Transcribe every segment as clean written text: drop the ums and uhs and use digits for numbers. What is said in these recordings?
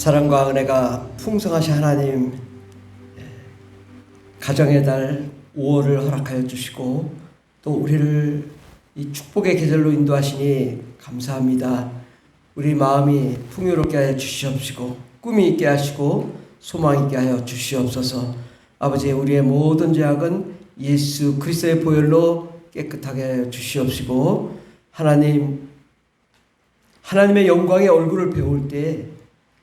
사랑과 은혜가 풍성하신 하나님, 가정의 달 5월을 허락하여 주시고 또 우리를 이 축복의 계절로 인도하시니 감사합니다. 우리 마음이 풍요롭게 하여 주시옵시고 꿈이 있게 하시고 소망 있게 하여 주시옵소서. 아버지, 우리의 모든 죄악은 예수 그리스도의 보혈로 깨끗하게 하여 주시옵시고 하나님의 영광의 얼굴을 배울 때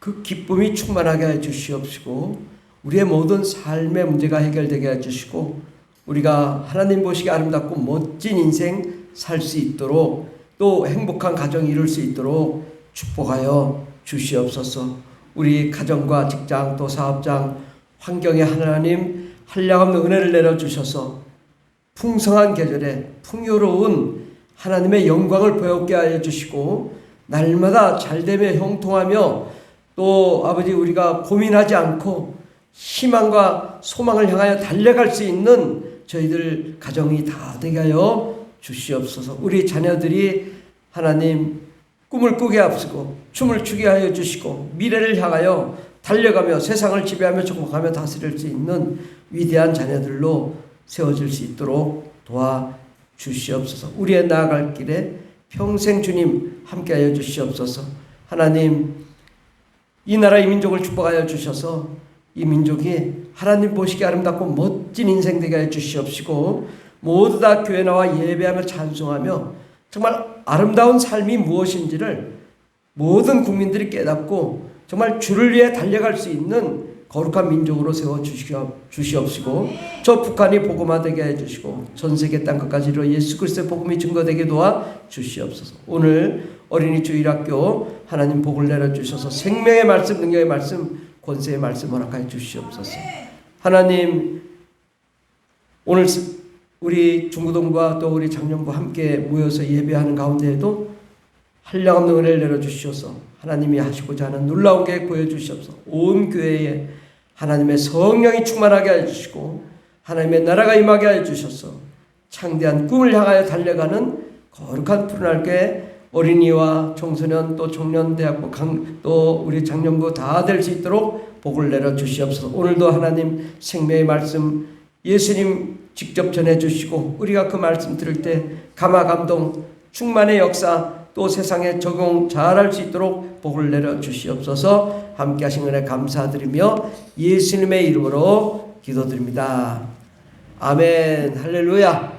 그 기쁨이 충만하게 하여 주시옵시고 우리의 모든 삶의 문제가 해결되게 해 주시고 우리가 하나님 보시기에 아름답고 멋진 인생 살 수 있도록 또 행복한 가정 이룰 수 있도록 축복하여 주시옵소서. 우리 가정과 직장 또 사업장 환경에 하나님 한량없는 은혜를 내려주셔서 풍성한 계절에 풍요로운 하나님의 영광을 보여오게 하여 주시고 날마다 잘되며 형통하며 또 아버지 우리가 고민하지 않고 희망과 소망을 향하여 달려갈 수 있는 저희들 가정이 다 되게 하여 주시옵소서. 우리 자녀들이 하나님 꿈을 꾸게 앞서고 춤을 추게 하여 주시고 미래를 향하여 달려가며 세상을 지배하며 정복하며 다스릴 수 있는 위대한 자녀들로 세워질 수 있도록 도와주시옵소서. 우리의 나아갈 길에 평생 주님 함께 하여 주시옵소서. 하나님, 이 나라 이 민족을 축복하여 주셔서 이 민족이 하나님 보시기에 아름답고 멋진 인생 되게 하여 주시옵시고 모두 다 교회 나와 예배하며 찬송하며 정말 아름다운 삶이 무엇인지를 모든 국민들이 깨닫고 정말 주를 위해 달려갈 수 있는 거룩한 민족으로 세워 주시옵시고 저 북한이 복음화되게 해주시고 전 세계 땅끝까지로 예수 그리스도의 복음이 증거되게 도와 주시옵소서. 오늘 어린이 주일학교 하나님 복을 내려주셔서 생명의 말씀, 능력의 말씀, 권세의 말씀 허락하여 주시옵소서. 하나님, 오늘 우리 중고등부와 또 우리 장년부 함께 모여서 예배하는 가운데에도 한량없는 은혜를 내려주셔서 하나님이 하시고자 하는 놀라운 계획 보여주시옵소서. 온 교회에 하나님의 성령이 충만하게 해주시고 하나님의 나라가 임하게 해주셔서 창대한 꿈을 향하여 달려가는 거룩한 푸른 교회 어린이와 청소년 또 청년 대학부 또 우리 장년부 다 될 수 있도록 복을 내려주시옵소서. 오늘도 하나님 생명의 말씀 예수님 직접 전해주시고 우리가 그 말씀 들을 때 감화 감동 충만의 역사 또 세상에 적용 잘할 수 있도록 복을 내려주시옵소서. 함께 하신 은혜 감사드리며 예수님의 이름으로 기도드립니다. 아멘. 할렐루야.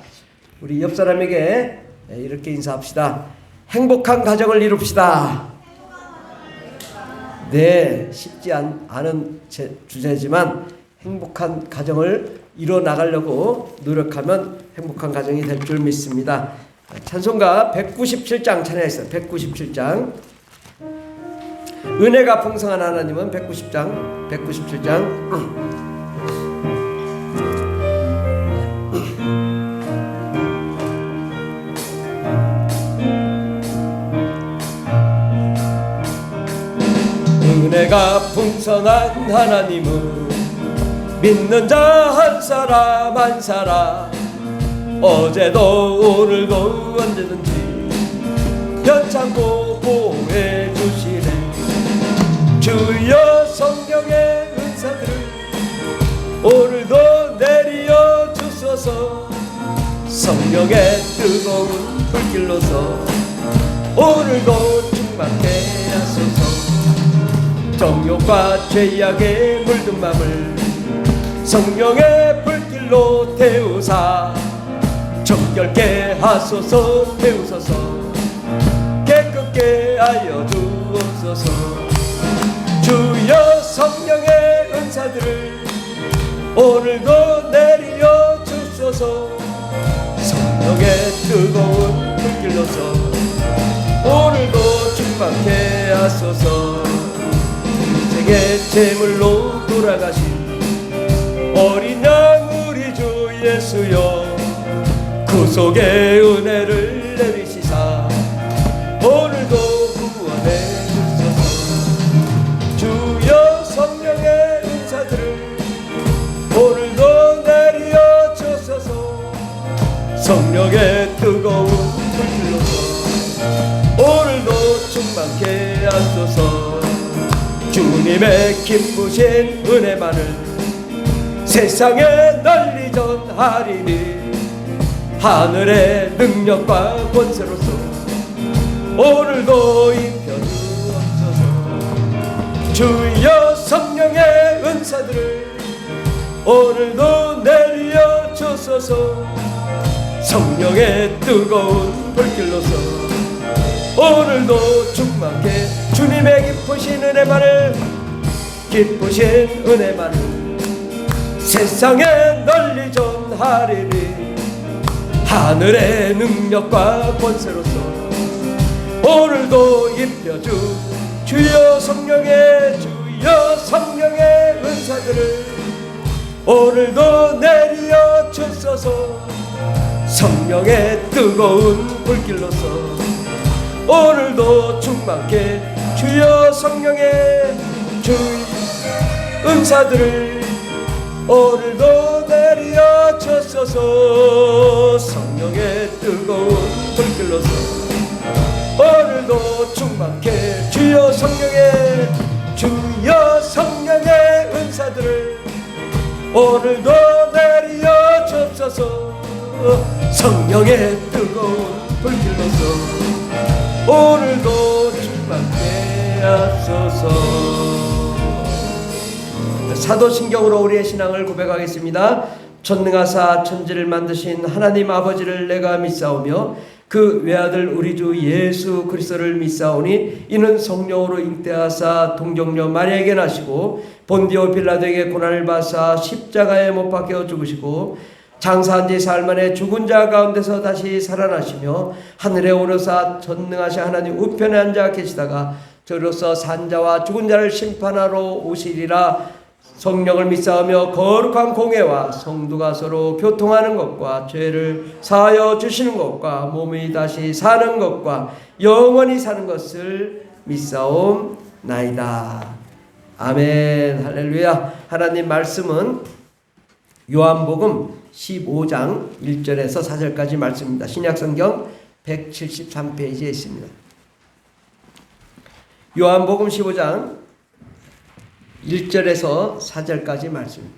우리 옆 사람에게 이렇게 인사합시다. 행복한 가정을 이룹시다. 네, 쉽지 않은 주제지만 행복한 가정을 이뤄 나가려고 노력하면 행복한 가정이 될 줄 믿습니다. 찬송가 197장 찬양했어요. 197장. 은혜가 풍성한 하나님은 197장. 은혜가 풍성한 하나님은 믿는 자 한 사람 한 사람 어제도 오늘도 언제든지 변창고 보호해 주시네. 주여 성령의 은사들을 오늘도 내리어 주소서. 성령의 뜨거운 불길로서 오늘도 충만케 하소서. 정욕과 죄악에 물든 맘을 성령의 불길로 태우사 정결케 하소서. 태우소서. 깨끗게 하여 주옵소서. 주여 성령의 은사들을 오늘도 내리어 주소서. 성령의 뜨거운 불길로서 오늘도 충만케 하소서. 인생의 제물로 돌아가신 어린 양 우리 주 예수여 구속의 은혜를 내리시사 오늘도 구원해 주소서. 주여 성령의 은사들을 오늘도 내리어 주소서. 성령의 뜨거운 불길로서 오늘도 충만케 하소서. 주님 주님의 기쁘신 은혜만을 세상에 널리 전하리니 하늘의 능력과 권세로서 오늘도 입혀주옵소서. 주여 성령의 은사들을 오늘도 내려 주소서. 성령의 뜨거운 불길로서 오늘도 충만케 주님의 기쁘신 은혜만을 세상에 널리 전하리니 하늘의 능력과 권세로서 오늘도 입혀주 주여 성령의 은사들을 오늘도 내려 주소서. 성령의 뜨거운 불길로서 오늘도 충만케 주여 성령의 은사들을 오늘도 내려 주소서. 성령의 뜨거운 불길로서 오늘도 충만케 주여 성령의 은사들을 오늘도 내려 주소서. 성령의 뜨거운 불길로서 오늘도 충만케 하소서. 사도신경으로 우리의 신앙을 고백하겠습니다. 전능하사 천지를 만드신 하나님 아버지를 내가 믿사오며 그 외아들 우리 주 예수 그리스도를 믿사오니 이는 성령으로 잉태하사 동정녀 마리아에게 나시고 본디오 빌라도에게 고난을 받사 십자가에 못 박혀 죽으시고 장사한 지 사흘 만에 죽은 자 가운데서 다시 살아나시며 하늘에 오르사 전능하신 하나님 우편에 앉아 계시다가 저로서 산자와 죽은 자를 심판하러 오시리라. 성령을 믿사오며 거룩한 공회와 성도가 서로 교통하는 것과 죄를 사하여 주시는 것과 몸이 다시 사는 것과 영원히 사는 것을 믿사옵나이다. 아멘. 할렐루야. 하나님 말씀은 요한복음 15장 1절에서 4절까지 말씀입니다. 신약성경 173페이지에 있습니다. 요한복음 15장 1절에서 4절까지 말씀입니다.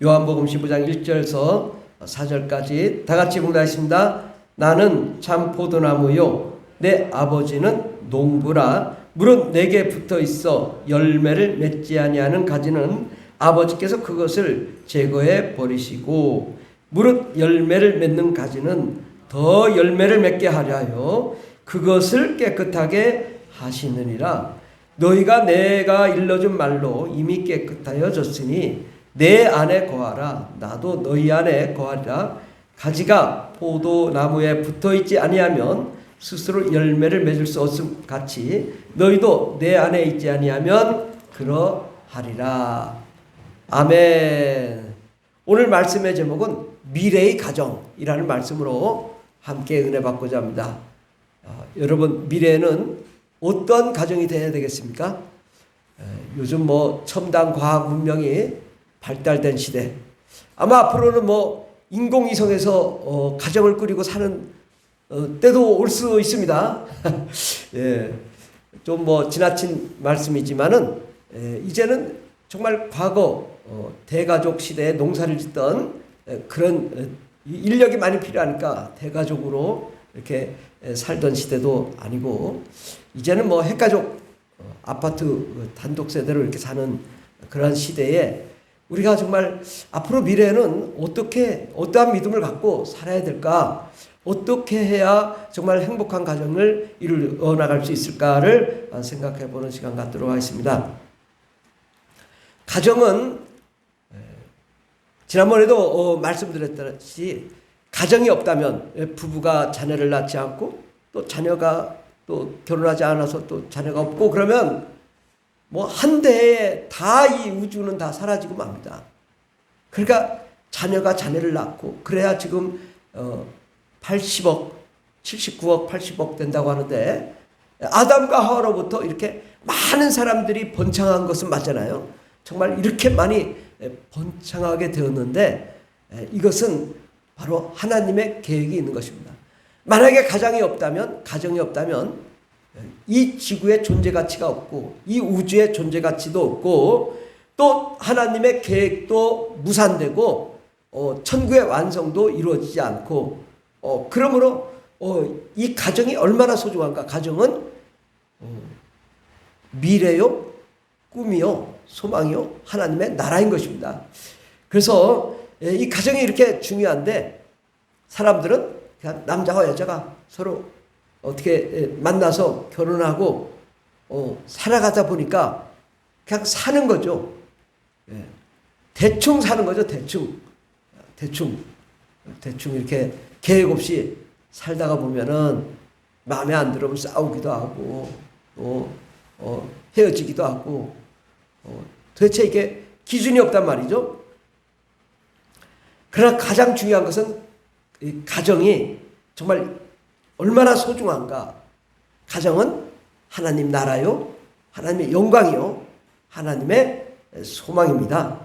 요한복음 15장 1절에서 4절까지 다 같이 봉독하겠습니다. 나는 참 포도나무요 내 아버지는 농부라. 물은 내게 붙어 있어 열매를 맺지 아니하는 가지는 아버지께서 그것을 제거해 버리시고 무릇 열매를 맺는 가지는 더 열매를 맺게 하려 하여 그것을 깨끗하게 하시느니라. 너희가 내가 일러준 말로 이미 깨끗하여졌으니 내 안에 거하라. 나도 너희 안에 거하리라. 가지가 포도나무에 붙어 있지 아니하면 스스로 열매를 맺을 수 없음 같이 너희도 내 안에 있지 아니하면 그러하리라. 아멘. 오늘 말씀의 제목은 미래의 가정이라는 말씀으로 함께 은혜 받고자 합니다. 여러분, 미래는 어떤 가정이 되어야 되겠습니까? 요즘 첨단 과학 문명이 발달된 시대, 아마 앞으로는 인공위성에서 가정을 꾸리고 사는 때도 올 수 있습니다. 예, 좀 지나친 말씀이지만은 이제는 정말 과거 대가족 시대에 농사를 짓던 그런 인력이 많이 필요하니까 대가족으로 이렇게 살던 시대도 아니고 이제는 핵가족 아파트 단독 세대로 이렇게 사는 그러한 시대에 우리가 정말 앞으로 미래에는 어떠한 믿음을 갖고 살아야 될까? 어떻게 해야 정말 행복한 가정을 이루어 나갈 수 있을까를 생각해 보는 시간 갖도록 하겠습니다. 가정은 지난번에도 말씀드렸듯이 가정이 없다면 부부가 자녀를 낳지 않고 또 자녀가 또 결혼하지 않아서 또 자녀가 없고 그러면 한 대에 다 이 우주는 다 사라지고 맙니다. 그러니까 자녀가 자녀를 낳고 그래야 지금 80억, 79억, 80억 된다고 하는데 아담과 하와로부터 이렇게 많은 사람들이 번창한 것은 맞잖아요. 정말 이렇게 많이 번창하게 되었는데 이것은 바로 하나님의 계획이 있는 것입니다. 만약에 가정이 없다면 이 지구의 존재 가치가 없고 이 우주의 존재 가치도 없고 또 하나님의 계획도 무산되고 천국의 완성도 이루어지지 않고 그러므로 이 가정이 얼마나 소중한가. 가정은 미래요, 꿈이요, 소망이요, 하나님의 나라인 것입니다. 그래서 이 가정이 이렇게 중요한데 사람들은 그냥 남자와 여자가 서로 어떻게 만나서 결혼하고 살아가다 보니까 그냥 사는 거죠. 대충 사는 거죠. 대충 이렇게 계획 없이 살다가 보면은 마음에 안 들으면 싸우기도 하고 또 헤어지기도 하고 도대체 이게 기준이 없단 말이죠. 그러나 가장 중요한 것은 이 가정이 정말 얼마나 소중한가. 가정은 하나님 나라요, 하나님의 영광이요, 하나님의 소망입니다.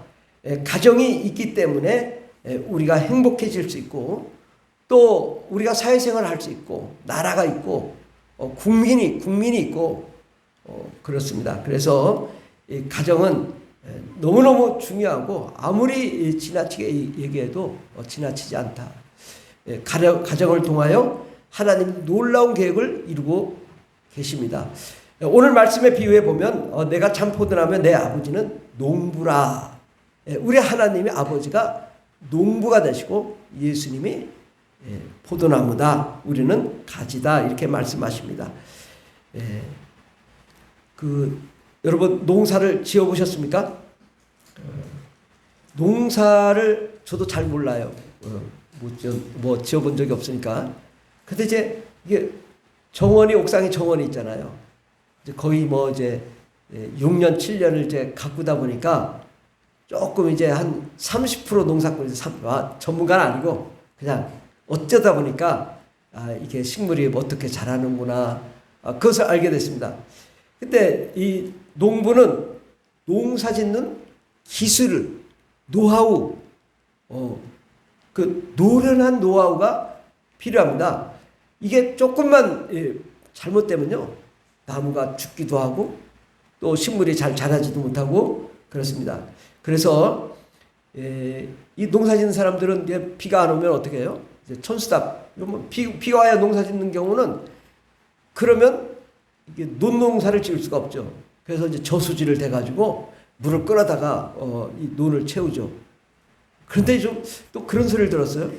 가정이 있기 때문에 우리가 행복해질 수 있고 또 우리가 사회생활을 할 수 있고 나라가 있고 국민이 있고 그렇습니다. 그래서 이 가정은 너무너무 중요하고 아무리 지나치게 얘기해도 지나치지 않다. 가정을 통하여 하나님 놀라운 계획을 이루고 계십니다. 오늘 말씀의 비유에 보면 내가 참 포도나면 내 아버지는 농부라. 우리 하나님의 아버지가 농부가 되시고 예수님이 포도나무다. 우리는 가지다. 이렇게 말씀하십니다. 여러분 농사를 지어보셨습니까? 농사를 저도 잘 몰라요. 뭐 지어본 적이 없으니까. 근데 이제 이게 옥상에 정원이 있잖아요. 이제 거의 뭐 이제 6년, 7년을 이제 가꾸다 보니까 조금 이제 한 30% 농사꾼이 전문가는 아니고 그냥 어쩌다 보니까 이게 식물이 어떻게 자라는구나 그것을 알게 됐습니다. 근데 이 농부는 농사 짓는 기술을 노하우 그 노련한 노하우가 필요합니다. 이게 조금만 잘못되면요 나무가 죽기도 하고 또 식물이 잘 자라지도 못하고 그렇습니다. 그래서 이 농사 짓는 사람들은 이제 비가 안 오면 어떻게 해요? 이제 천수답. 비가 와야 농사 짓는 경우는 그러면 이게 논농사를 지을 수가 없죠. 그래서 이제 저수지를 대가지고 물을 끌어다가 이 논을 채우죠. 그런데 좀 또 그런 소리를 들었어요.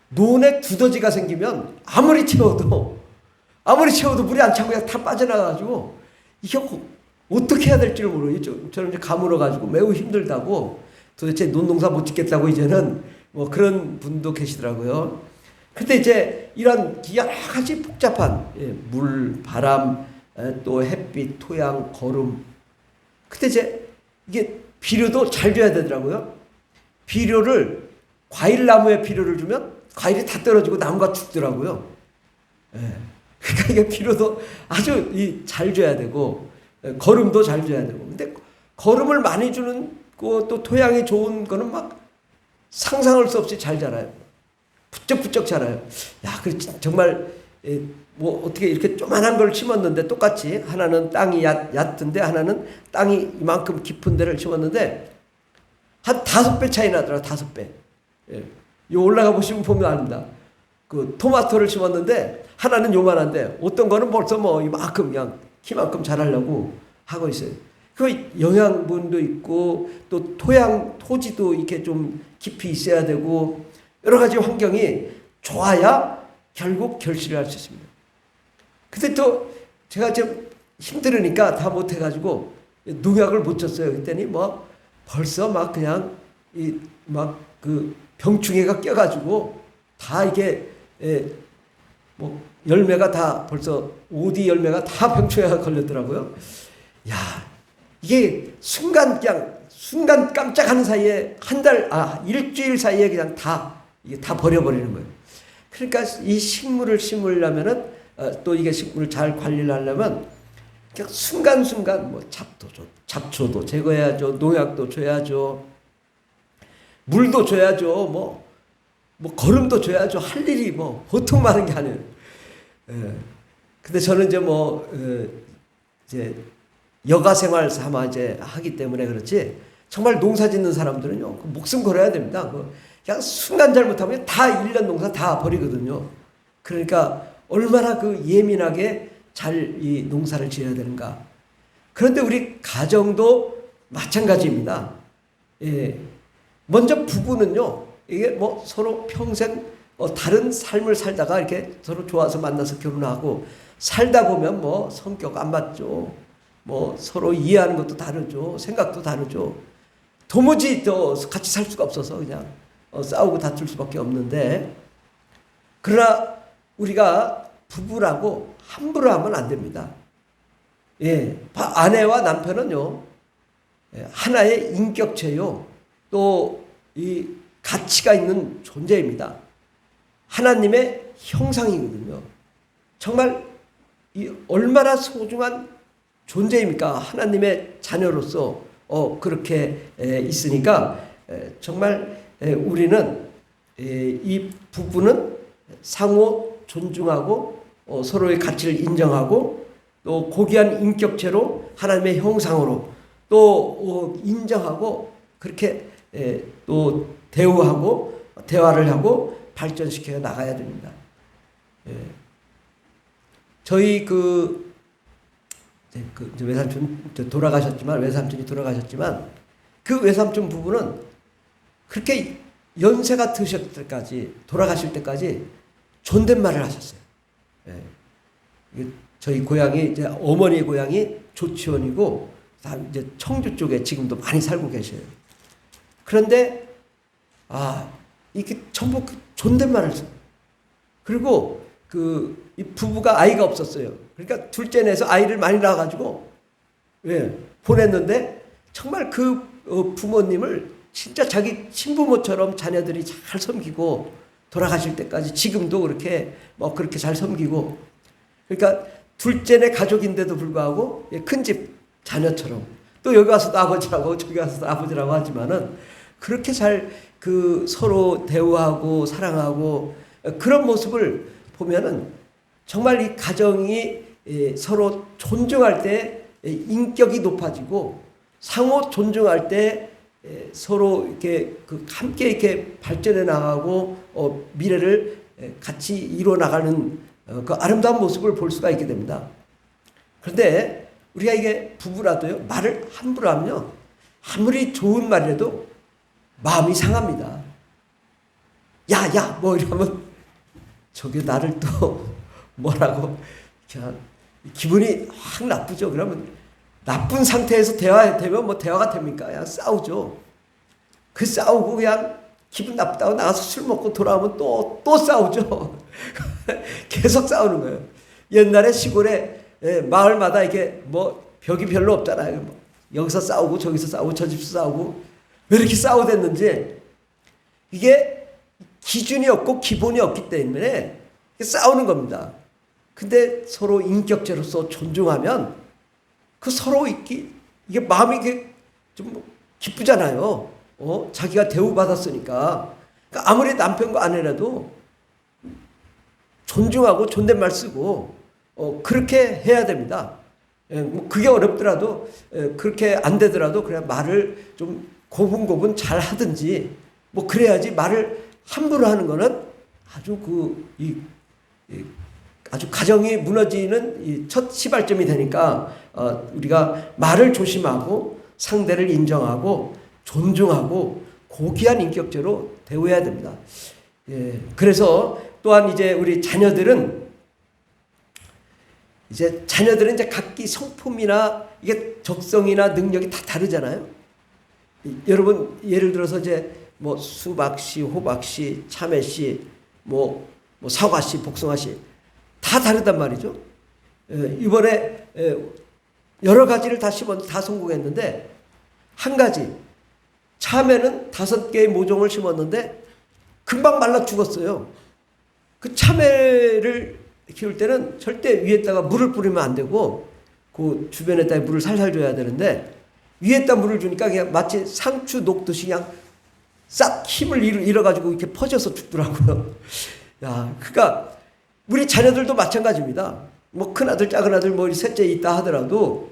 논에 두더지가 생기면 아무리 채워도 물이 안 차고 그냥 다 빠져나가가지고 이게 어떻게 해야 될지를 모르겠죠. 저는 이제 가물어가지고 매우 힘들다고 도대체 논농사 못 짓겠다고 이제는 뭐 그런 분도 계시더라고요. 근데 이제 이런 여러 가지 복잡한 물, 바람, 또 햇빛, 토양, 거름. 근데 이제 이게 비료도 잘 줘야 되더라고요. 과일나무에 비료를 주면 과일이 다 떨어지고 나무가 죽더라고요. 그러니까 이게 비료도 아주 잘 줘야 되고 거름도 잘 줘야 되고. 근데 거름을 많이 주는 또 토양이 좋은 거는 막 상상할 수 없이 잘 자라요. 부쩍부쩍 자라요. 정말 뭐 어떻게 이렇게 조만한 걸 심었는데 똑같이 하나는 땅이 얕은데 하나는 땅이 이만큼 깊은 데를 심었는데 한 5배 차이 나더라고요. 5배. 이 올라가 보면 압니다. 그 토마토를 심었는데 하나는 요만한데 어떤 거는 벌써 뭐 이만큼 그냥 키만큼 자라려고 하고 있어요. 그 영양분도 있고 또 토지도 이렇게 좀 깊이 있어야 되고 여러 가지 환경이 좋아야 결국 결실을 할 수 있습니다. 근데 또 제가 좀 힘들으니까 다 못해가지고 농약을 못 줬어요. 그랬더니 뭐 벌써 막 그냥 그 병충해가 껴가지고 다 이게 뭐 열매가 다 벌써 오디 열매가 다 병충해가 걸렸더라고요. 이게 순간 깜짝하는 사이에 일주일 사이에 그냥 이게 다 버려버리는 거예요. 그러니까 이 식물을 심으려면은 또 이게 식물을 잘 관리를 하려면 그냥 순간순간 뭐 잡초도 제거해야죠. 농약도 줘야죠. 물도 줘야죠. 뭐 뭐 걸음도 줘야죠. 할 일이 뭐 보통 많은 게 아니에요. 예. 근데 저는 이제 뭐 이제 여가 생활 삼아 이제 하기 때문에 그렇지, 정말 농사 짓는 사람들은요 목숨 걸어야 됩니다. 그냥 순간 잘못하면 다 1년 농사 다 버리거든요. 그러니까 얼마나 그 예민하게 잘 이 농사를 지어야 되는가. 그런데 우리 가정도 마찬가지입니다. 예. 먼저 부부는요, 이게 뭐 서로 평생 다른 삶을 살다가 이렇게 서로 좋아서 만나서 결혼하고 살다 보면 뭐 성격 안 맞죠. 뭐 서로 이해하는 것도 다르죠. 생각도 다르죠. 도무지 또 같이 살 수가 없어서 그냥 싸우고 다툴 수밖에 없는데, 그러나 우리가 부부라고 함부로 하면 안 됩니다. 예, 아내와 남편은요, 하나의 인격체요, 또 이 가치가 있는 존재입니다. 하나님의 형상이거든요. 정말 이 얼마나 소중한 존재입니까? 하나님의 자녀로서 그렇게 있으니까 정말 우리는 이 부부는 상호 존중하고 서로의 가치를 인정하고 또 고귀한 인격체로 하나님의 형상으로 또 인정하고 그렇게 또 대우하고 대화를 하고 발전시켜 나가야 됩니다. 저희 외삼촌 외삼촌이 돌아가셨지만 그 외삼촌 부부는 그렇게 연세가 드셨을 때까지, 돌아가실 때까지 존댓말을 하셨어요. 저희 고향이 이제 어머니 고향이 조치원이고 이제 청주 쪽에 지금도 많이 살고 계셔요. 그런데 이게 전부 존댓말을 써요. 그리고 이 부부가 아이가 없었어요. 그러니까 둘째 내서 아이를 많이 낳아가지고 보냈는데 정말 그 부모님을 진짜 자기 친부모처럼 자녀들이 잘 섬기고 돌아가실 때까지 지금도 그렇게 그렇게 잘 섬기고, 그러니까 둘째 내 가족인데도 불구하고 큰 집 자녀처럼, 또 여기 와서도 아버지라고 저기 와서도 아버지라고 하지만은 그렇게 잘 서로 대우하고 사랑하고 그런 모습을 보면은 정말 이 가정이 서로 존중할 때 인격이 높아지고 상호 존중할 때 서로 이렇게 함께 이렇게 발전해 나가고 미래를 같이 이루어 나가는 그 아름다운 모습을 볼 수가 있게 됩니다. 그런데 우리가 이게 부부라도요, 말을 함부로 하면요, 아무리 좋은 말이라도 마음이 상합니다. 야, 뭐 이러면 저게 나를 또 뭐라고 그냥 기분이 확 나쁘죠. 그러면 나쁜 상태에서 대화되면 뭐 대화가 됩니까? 그냥 싸우죠. 그 싸우고 그냥 기분 나쁘다고 나가서 술 먹고 돌아오면 또 싸우죠. 계속 싸우는 거예요. 옛날에 시골에 마을마다 이게 뭐 벽이 별로 없잖아요. 여기서 싸우고 저기서 싸우고 저 집에서 싸우고 왜 이렇게 싸우댔는지, 이게 기준이 없고 기본이 없기 때문에 싸우는 겁니다. 근데 서로 인격체로서 존중하면 서로 이게 마음이 좀 기쁘잖아요. 자기가 대우받았으니까. 그러니까 아무리 남편과 아내라도 존중하고 존댓말 쓰고 그렇게 해야 됩니다. 뭐 그게 어렵더라도 그렇게 안 되더라도 그냥 말을 좀 고분고분 잘 하든지 뭐 그래야지, 말을 함부로 하는 거는 아주 아주 가정이 무너지는 이 첫 시발점이 되니까 우리가 말을 조심하고 상대를 인정하고 존중하고 고귀한 인격체로 대우해야 됩니다. 그래서 또한 이제 우리 자녀들은 이제 각기 성품이나 이게 적성이나 능력이 다 다르잖아요. 여러분 예를 들어서 이제 뭐 수박씨, 호박씨, 참외씨, 뭐 사과씨, 복숭아씨 다 다르단 말이죠. 이번에 여러 가지를 다 심었는데 다 성공했는데, 한 가지 참외는 5개의 모종을 심었는데 금방 말라 죽었어요. 그 참외를 키울 때는 절대 위에다가 물을 뿌리면 안 되고 그 주변에다 물을 살살 줘야 되는데, 위에다 물을 주니까 그냥 마치 상추 녹듯이 그냥 싹 힘을 잃어가지고 이렇게 퍼져서 죽더라고요. 야, 그러니까 우리 자녀들도 마찬가지입니다. 뭐 큰아들, 작은아들, 뭐 셋째 있다 하더라도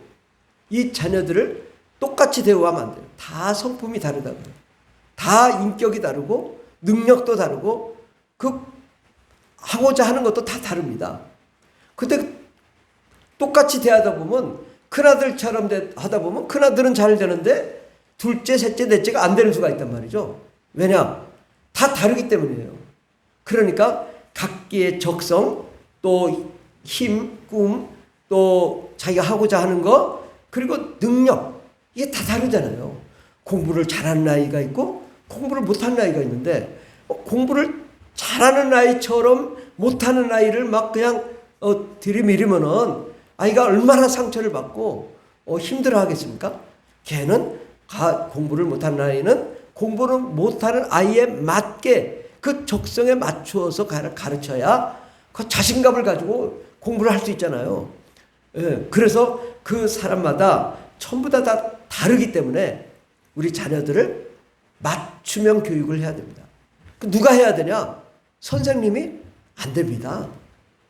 이 자녀들을 똑같이 대우하면 안 돼요. 다 성품이 다르다고. 다 인격이 다르고 능력도 다르고 그 하고자 하는 것도 다 다릅니다. 근데 똑같이 대하다 보면 큰아들처럼 하다 보면 큰아들은 잘 되는데 둘째, 셋째, 넷째가 안 되는 수가 있단 말이죠. 왜냐? 다 다르기 때문이에요. 그러니까 각기의 적성, 또 힘, 꿈, 또 자기가 하고자 하는 거, 그리고 능력, 이게 다 다르잖아요. 공부를 잘하는 아이가 있고 공부를 못하는 아이가 있는데 공부를 잘하는 아이처럼 못하는 아이를 막 그냥 들이밀으면은 아이가 얼마나 상처를 받고 힘들어 하겠습니까? 걔는 공부를 못하는 아이는 공부를 못하는 아이에 맞게 그 적성에 맞추어서 가르쳐야 그 자신감을 가지고 공부를 할 수 있잖아요. 예, 그래서 그 사람마다 전부 다 다르기 때문에 우리 자녀들을 맞춤형 교육을 해야 됩니다. 누가 해야 되냐? 선생님이 안 됩니다.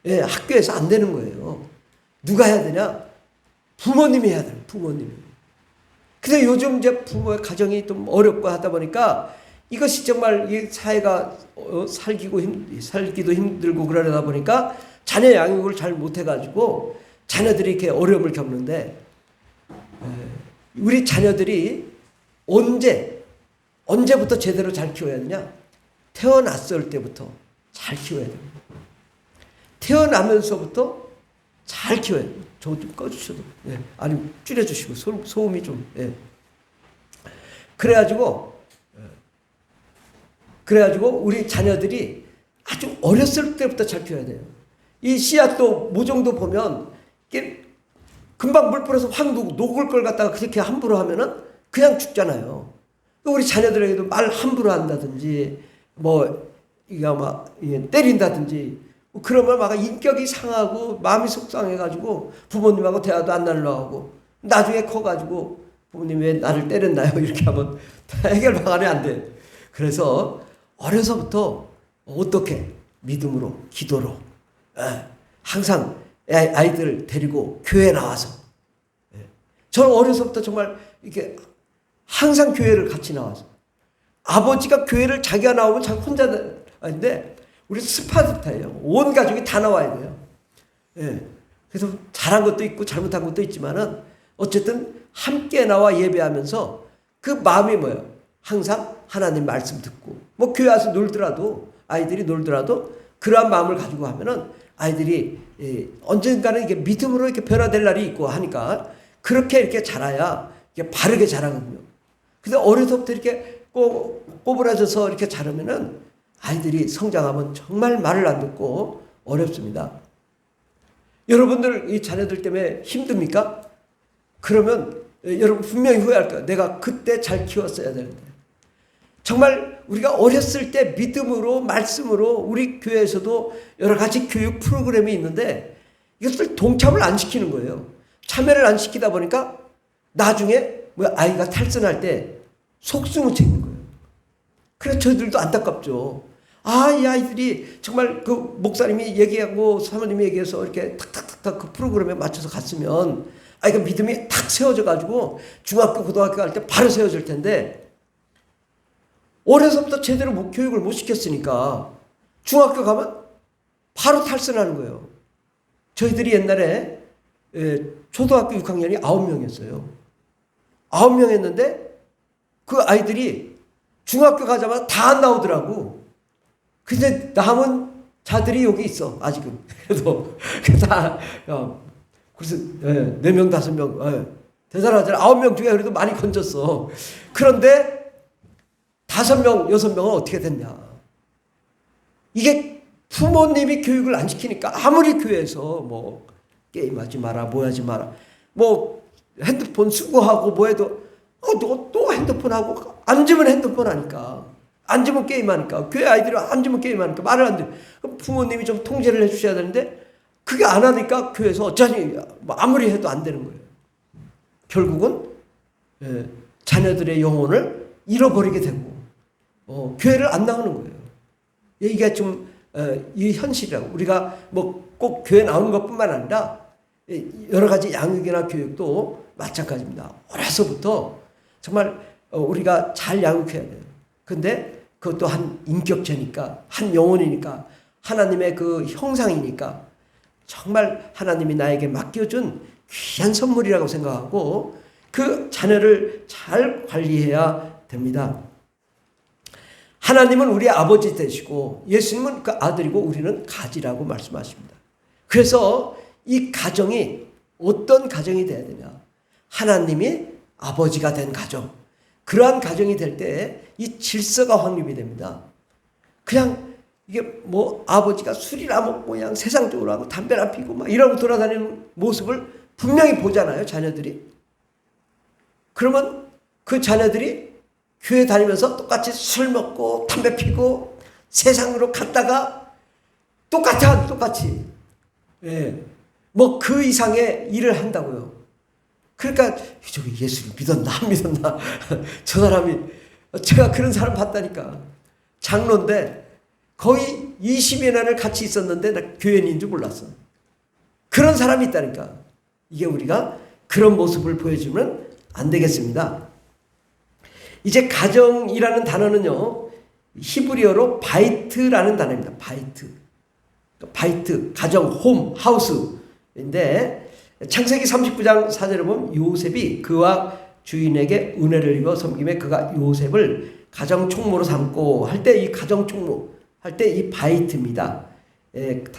예, 학교에서 안 되는 거예요. 누가 해야 되냐? 부모님이 해야 돼요. 부모님이. 근데 요즘 이제 부모의 가정이 좀 어렵고 하다 보니까 이것이 정말 이 사회가 살기도 힘들고 그러다 보니까 자녀 양육을 잘 못해가지고 자녀들이 이렇게 어려움을 겪는데, 우리 자녀들이 언제부터 제대로 잘 키워야 되냐? 태어났을 때부터 잘 키워야 됩니다. 태어나면서부터 잘 키워야 돼요. 저거 좀 꺼주셔도, 예. 아니, 줄여주시고, 소음이 좀, 예. 그래가지고 우리 자녀들이 아주 어렸을 때부터 잘 키워야 돼요. 이 씨앗도 모종도 보면 이게 금방 물 뿌려서 확 녹을 걸 갖다가 그렇게 함부로 하면은 그냥 죽잖아요. 우리 자녀들에게도 말 함부로 한다든지 이거 막 때린다든지 그러면 막 인격이 상하고 마음이 속상해가지고 부모님하고 대화도 안 나누려고 하고 나중에 커가지고 부모님 왜 나를 때렸나요? 이렇게 하면 해결 방안이 안 돼. 그래서 어려서부터 어떻게 믿음으로 기도로 항상 아이들 데리고 교회 나와서 저는 어려서부터 정말 이렇게 항상 교회를 같이 나와서 아버지가 교회를 자기가 나오면 자기 혼자 아닌데 우리 스파르타예요. 온 가족이 다 나와야 돼요. 예. 그래서 잘한 것도 있고 잘못한 것도 있지만은 어쨌든 함께 나와 예배하면서 그 마음이 뭐예요? 항상 하나님 말씀 듣고 교회 와서 놀더라도 아이들이 놀더라도 그러한 마음을 가지고 하면은 아이들이 언젠가는 이게 믿음으로 이렇게 변화될 날이 있고 하니까 그렇게 이렇게 자라야 이게 바르게 자라거든요. 근데 어려서부터 이렇게 꼬부라져서 이렇게 자라면은 아이들이 성장하면 정말 말을 안 듣고 어렵습니다. 여러분들 이 자녀들 때문에 힘듭니까? 그러면 여러분 분명히 후회할 거예요. 내가 그때 잘 키웠어야 되는데. 정말 우리가 어렸을 때 믿음으로 말씀으로 우리 교회에서도 여러 가지 교육 프로그램이 있는데 이것을 동참을 안 시키는 거예요. 참여를 안 시키다 보니까 나중에 아이가 탈선할 때 속수무책인 거예요. 그래서 저희들도 안타깝죠. 이 아이들이 정말 그 목사님이 얘기하고 사모님이 얘기해서 이렇게 탁탁탁탁 그 프로그램에 맞춰서 갔으면 아이가 믿음이 탁 세워져 가지고 중학교 고등학교 갈 때 바로 세워질 텐데 어려서부터 제대로 교육을 못 시켰으니까 중학교 가면 바로 탈선하는 거예요. 저희들이 옛날에 초등학교 6학년이 9명이었어요. 9명 했는데 그 아이들이 중학교 가자마자 다 안 나오더라고. 근데 남은 자들이 여기 있어 아직은. 그래도 다 그래서 4명 5명 대단하잖아. 9명 중에 그래도 많이 건졌어. 그런데 5명 6명은 어떻게 됐냐. 이게 부모님이 교육을 안 시키니까 아무리 교회에서 게임하지 마라 뭐 하지 마라 핸드폰 수거하고 해도 또 핸드폰 하고 앉으면 핸드폰 하니까 앉으면 게임하니까 교회 아이들이 앉으면 게임하니까 말을 안 들어. 그럼 부모님이 좀 통제를 해주셔야 되는데 그게 안 하니까 교회에서 어쩌니 아무리 해도 안 되는 거예요. 결국은 자녀들의 영혼을 잃어버리게 되고 교회를 안 나오는 거예요. 이게 좀 이 현실이라고. 우리가 뭐 꼭 교회 나오는 것뿐만 아니라 여러 가지 양육이나 교육도 마찬가지입니다. 어려서부터 정말 우리가 잘 양육해야 돼요. 근데 그것도 한 인격체니까, 한 영혼이니까, 하나님의 그 형상이니까 정말 하나님이 나에게 맡겨준 귀한 선물이라고 생각하고 그 자녀를 잘 관리해야 됩니다. 하나님은 우리 아버지 되시고 예수님은 그 아들이고 우리는 가지라고 말씀하십니다. 그래서 이 가정이 어떤 가정이 돼야 되냐? 하나님이 아버지가 된 가정. 그러한 가정이 될 때 이 질서가 확립이 됩니다. 그냥 이게 뭐 아버지가 술이나 먹고 그냥 세상적으로 하고 담배나 피고 막 이러고 돌아다니는 모습을 분명히 보잖아요, 자녀들이. 그러면 그 자녀들이 교회 다니면서 똑같이 술 먹고 담배 피고 세상으로 갔다가 똑같이. 예. 뭐 그 이상의 일을 한다고요. 그러니까 저기 예수를 믿었나 안 믿었나 저 사람이 제가 그런 사람 봤다니까. 장로인데 거의 20여 년을 같이 있었는데 나 교회인인 줄 몰랐어. 그런 사람이 있다니까. 이게 우리가 그런 모습을 보여주면 안 되겠습니다. 이제 가정이라는 단어는요, 히브리어로 바이트라는 단어입니다. 바이트, 가정, 홈, 하우스인데 창세기 39장 4절에 보면 요셉이 그와 주인에게 은혜를 입어 섬김에 그가 요셉을 가정 총무로 삼고 할 때 이 가정 총무 할 때 이 바이트입니다.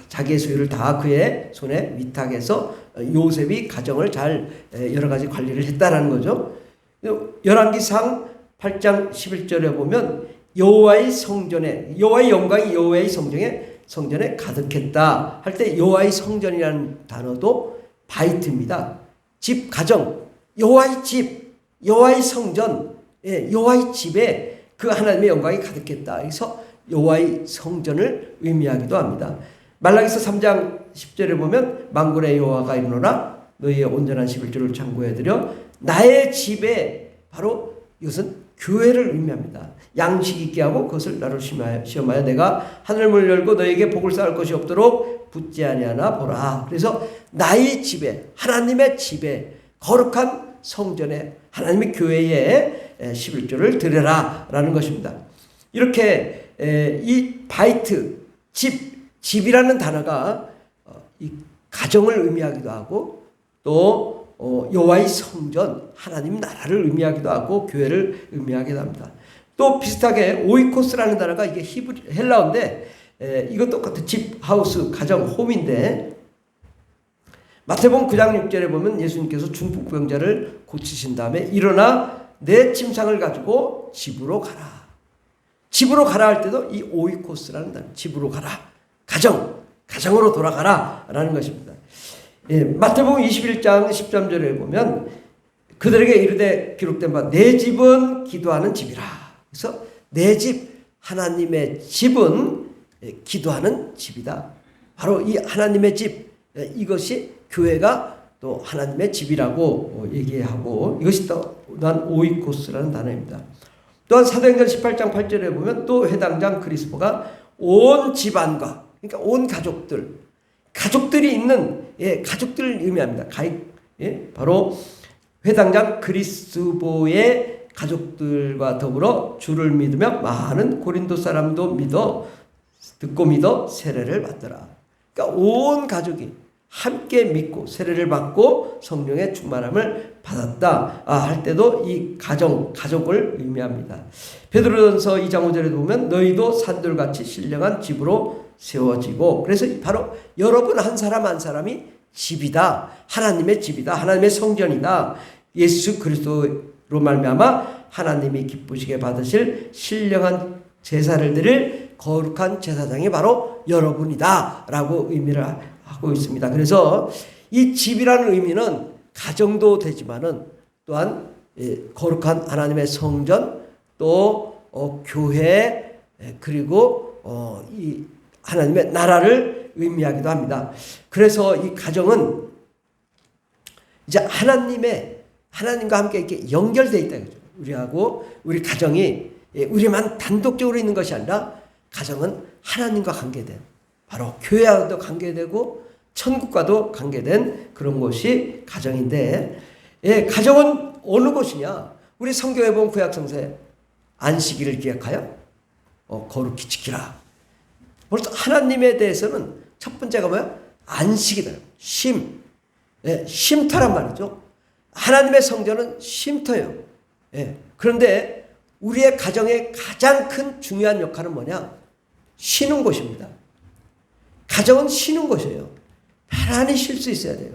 자기의 소유를 다 그의 손에 위탁해서 요셉이 가정을 잘 여러 가지 관리를 했다라는 거죠. 열왕기상 8장 11절에 보면 여호와의 성전에 여호와의 영광이 여호와의 성전에 가득했다 할 때 여호와의 성전이라는 단어도 바이트입니다. 집, 가정, 여호와의 집, 여호와의 성전, 여호와의 집에 그 하나님의 영광이 가득했다. 그래서 여호와의 성전을 의미하기도 합니다. 말라기서 3장 10절에 보면 만군의 여호와가 이르노라 너희의 온전한 11조를 창고해드려 나의 집에 바로 이것은 교회를 의미합니다. 양식 있게 하고 그것을 나로 시험하여 내가 하늘문을 열고 너에게 복을 쌓을 것이 없도록 붙지 아니하나 보라. 그래서 나의 집에 하나님의 집에 거룩한 성전에 하나님의 교회에 11조를 드려라 라는 것입니다. 이렇게 이 바이트 집이라는 단어가 이 가정을 의미하기도 하고 또 여호와의 성전 하나님 나라를 의미하기도 하고 교회를 의미하기도 합니다. 또 비슷하게 오이코스라는 단어가 이게 헬라어인데 이것 똑같은 집, 하우스, 가정, 홈인데 마태복음 9장 6절에 보면 예수님께서 중풍병자를 고치신 다음에 일어나 내 침상을 가지고 집으로 가라. 집으로 가라 할 때도 이 오이코스라는 단어 집으로 가라. 가정으로 돌아가라 라는 것입니다. 마태복음 21장 13절에 보면 그들에게 이르되 기록된 바 내 집은 기도하는 집이라. 그래서 내 집, 하나님의 집은 기도하는 집이다. 바로 이 하나님의 집, 이것이 교회가 또 하나님의 집이라고 얘기하고 이것이 또한 오이코스라는 단어입니다. 또한 사도행전 18장 8절에 보면 또 회당장 크리스포가 온 집안과 그러니까 온 가족들이 있는 가족들을 의미합니다. 바로 회당장 그리스도의 가족들과 더불어 주를 믿으며 많은 고린도 사람도 듣고 믿어 세례를 받더라. 그러니까 온 가족이 함께 믿고 세례를 받고 성령의 충만함을 받았다 할 때도 이 가족을 의미합니다. 베드로전서 2장 5절에 보면 너희도 산돌같이 신령한 집으로 세워지고 그래서 바로 여러분 한 사람 한 사람이 집이다. 하나님의 집이다. 하나님의 성전이다. 예수 그리스도로 말미암아 하나님이 기쁘시게 받으실 신령한 제사를 드릴 거룩한 제사장이 바로 여러분이다 라고 의미를 하고 있습니다. 그래서 이 집이라는 의미는 가정도 되지만은 또한 거룩한 하나님의 성전 또 교회 그리고 이 하나님의 나라를 의미하기도 합니다. 그래서 이 가정은 이제 하나님과 함께 이렇게 연결되어 있다. 우리 가정이 우리만 단독적으로 있는 것이 아니라 가정은 하나님과 관계된, 바로 교회와도 관계되고 천국과도 관계된 그런 곳이 가정인데, 가정은 어느 곳이냐? 우리 성경에 보면 구약성서에 안식일을 기억하여 거룩히 지키라. 벌써 하나님에 대해서는 첫 번째가 뭐야? 안식이다. 쉼터란 말이죠. 하나님의 성전은 쉼터예요. 그런데 우리의 가정의 가장 큰 중요한 역할은 뭐냐? 쉬는 곳입니다. 가정은 쉬는 곳이에요. 편안히 쉴 수 있어야 돼요.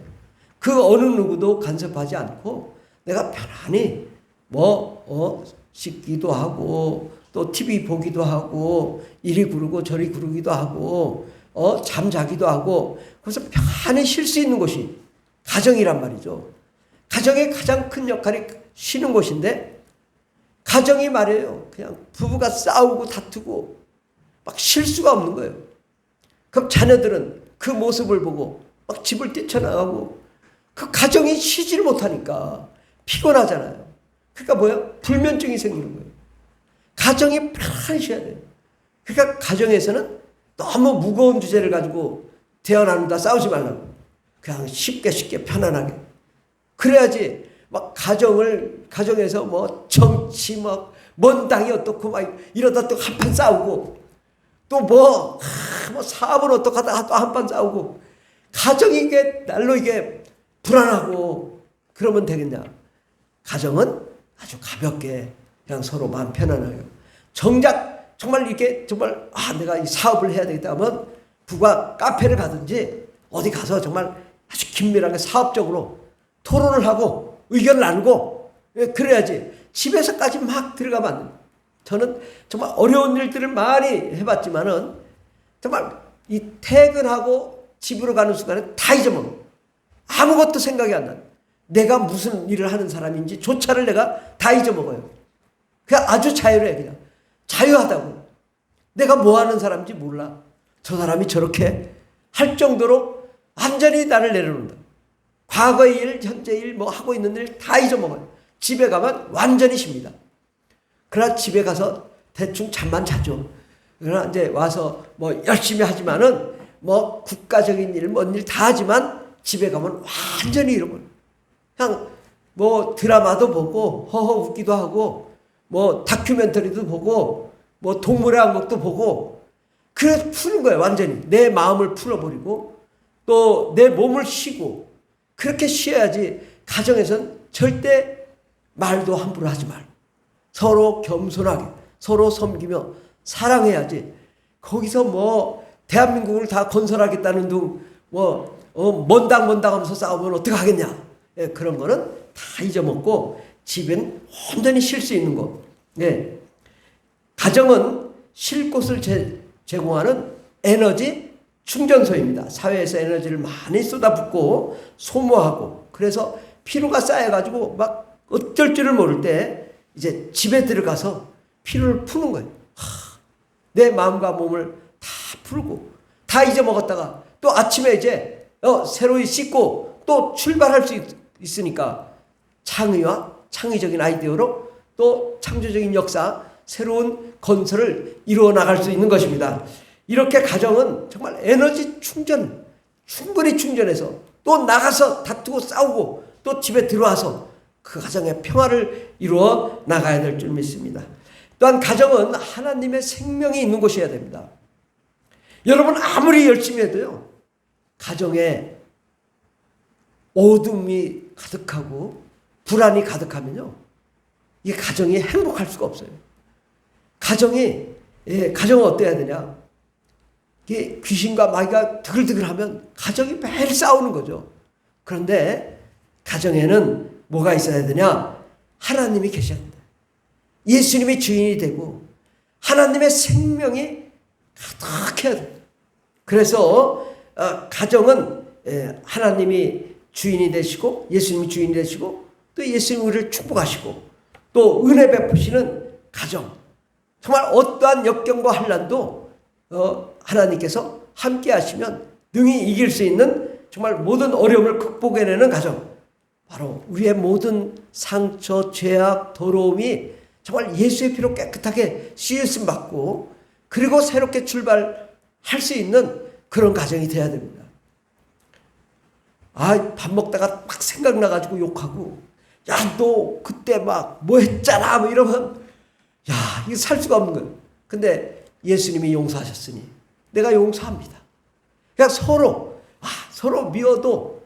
그 어느 누구도 간섭하지 않고 내가 편안히 씻기도 하고 또 TV 보기도 하고 이리 구르고 저리 구르기도 하고 잠자기도 하고, 그래서 편안히 쉴 수 있는 곳이 가정이란 말이죠. 가정의 가장 큰 역할이 쉬는 곳인데, 가정이 말이에요, 그냥 부부가 싸우고 다투고 막 쉴 수가 없는 거예요. 그럼 자녀들은 그 모습을 보고 막 집을 뛰쳐나가고, 그 가정이 쉬지를 못하니까 피곤하잖아요. 그러니까 뭐야? 불면증이 생기는 거예요. 가정이 편안히 쉬어야 돼요. 그러니까 가정에서는 너무 무거운 주제를 가지고 대화 나눈다 싸우지 말라고. 그냥 쉽게 편안하게. 그래야지 막 가정에서 뭐 정치 먼 땅이 어떻고 막 이러다 또 한판 싸우고, 또 사업은 어떡하다 또 한판 싸우고, 가정이 이게 날로 이게 불안하고 그러면 되겠냐? 가정은 아주 가볍게 그냥 서로 마음 편안하게. 정작 정말 이게 정말 내가 이 사업을 해야 되겠다 하면 부가 카페를 가든지 어디 가서 정말 아주 긴밀하게 사업적으로 토론을 하고 의견을 나누고, 그래야지 집에서까지 막 들어가면 안 됩니다. 저는 정말 어려운 일들을 많이 해봤지만은 정말 이 퇴근하고 집으로 가는 순간에 다 잊어먹어요. 아무것도 생각이 안 나요. 내가 무슨 일을 하는 사람인지 조차를 내가 다 잊어먹어요. 그냥 아주 자유해. 그냥 자유하다고. 내가 뭐 하는 사람인지 몰라. 저 사람이 저렇게 할 정도로 완전히 나를 내려놓는다. 과거의 일, 현재 일, 하고 있는 일 다 잊어먹어요. 집에 가면 완전히 쉽니다. 그러나 집에 가서 대충 잠만 자죠. 그러나 이제 와서 열심히 하지만은 국가적인 일, 뭔 일 다 하지만 집에 가면 완전히 잃어버려요. 그냥 드라마도 보고 허허 웃기도 하고 다큐멘터리도 보고 동물의 왕국도 보고, 그래서 푸는 거예요. 완전히 내 마음을 풀어버리고 또 내 몸을 쉬고, 그렇게 쉬어야지. 가정에선 절대 말도 함부로 하지 말고 서로 겸손하게 서로 섬기며 사랑해야지. 거기서 대한민국을 다 건설하겠다는 둥 먼당 하면서 싸우면 어떡하겠냐. 그런 거는 다 잊어먹고 집엔 온전히 쉴 수 있는 거. 가정은 쉴 곳을 제공하는 에너지 충전소입니다. 사회에서 에너지를 많이 쏟아붓고 소모하고, 그래서 피로가 쌓여가지고 막 어쩔 줄을 모를 때 이제 집에 들어가서 피로를 푸는 거예요. 내 마음과 몸을 다 풀고 다 잊어먹었다가 또 아침에 이제 새로이 씻고 또 출발할 수 있으니까 창의적인 아이디어로 또 창조적인 역사, 새로운 건설을 이루어 나갈 수 있는 것입니다. 이렇게 가정은 정말 에너지 충분히 충전해서 또 나가서 다투고 싸우고 또 집에 들어와서 그 가정의 평화를 이루어 나가야 될 줄 믿습니다. 또한 가정은 하나님의 생명이 있는 곳이어야 됩니다. 여러분 아무리 열심히 해도요, 가정에 어둠이 가득하고 불안이 가득하면요, 이 가정이 행복할 수가 없어요. 가정은 어때야 되냐? 이게 귀신과 마귀가 드글드글하면 가정이 매일 싸우는 거죠. 그런데 가정에는 뭐가 있어야 되냐? 하나님이 계셔야 된다. 예수님이 주인이 되고 하나님의 생명이 가득해야 된다. 그래서 가정은 하나님이 주인이 되시고 예수님이 주인이 되시고 또 예수님이 우리를 축복하시고 또 은혜 베푸시는 가정. 정말 어떠한 역경과 환난도 하나님께서 함께 하시면 능히 이길 수 있는 정말 모든 어려움을 극복해내는 가정. 바로 우리의 모든 상처, 죄악, 더러움이 정말 예수의 피로 깨끗하게 씻음 받고 그리고 새롭게 출발할 수 있는 그런 가정이 돼야 됩니다. 밥 먹다가 막 생각나가지고 욕하고, 야, 너 그때 막 뭐 했잖아, 뭐 이러면, 야, 이거 살 수가 없는 거예요. 근데 예수님이 용서하셨으니 내가 용서합니다. 그냥 서로 미워도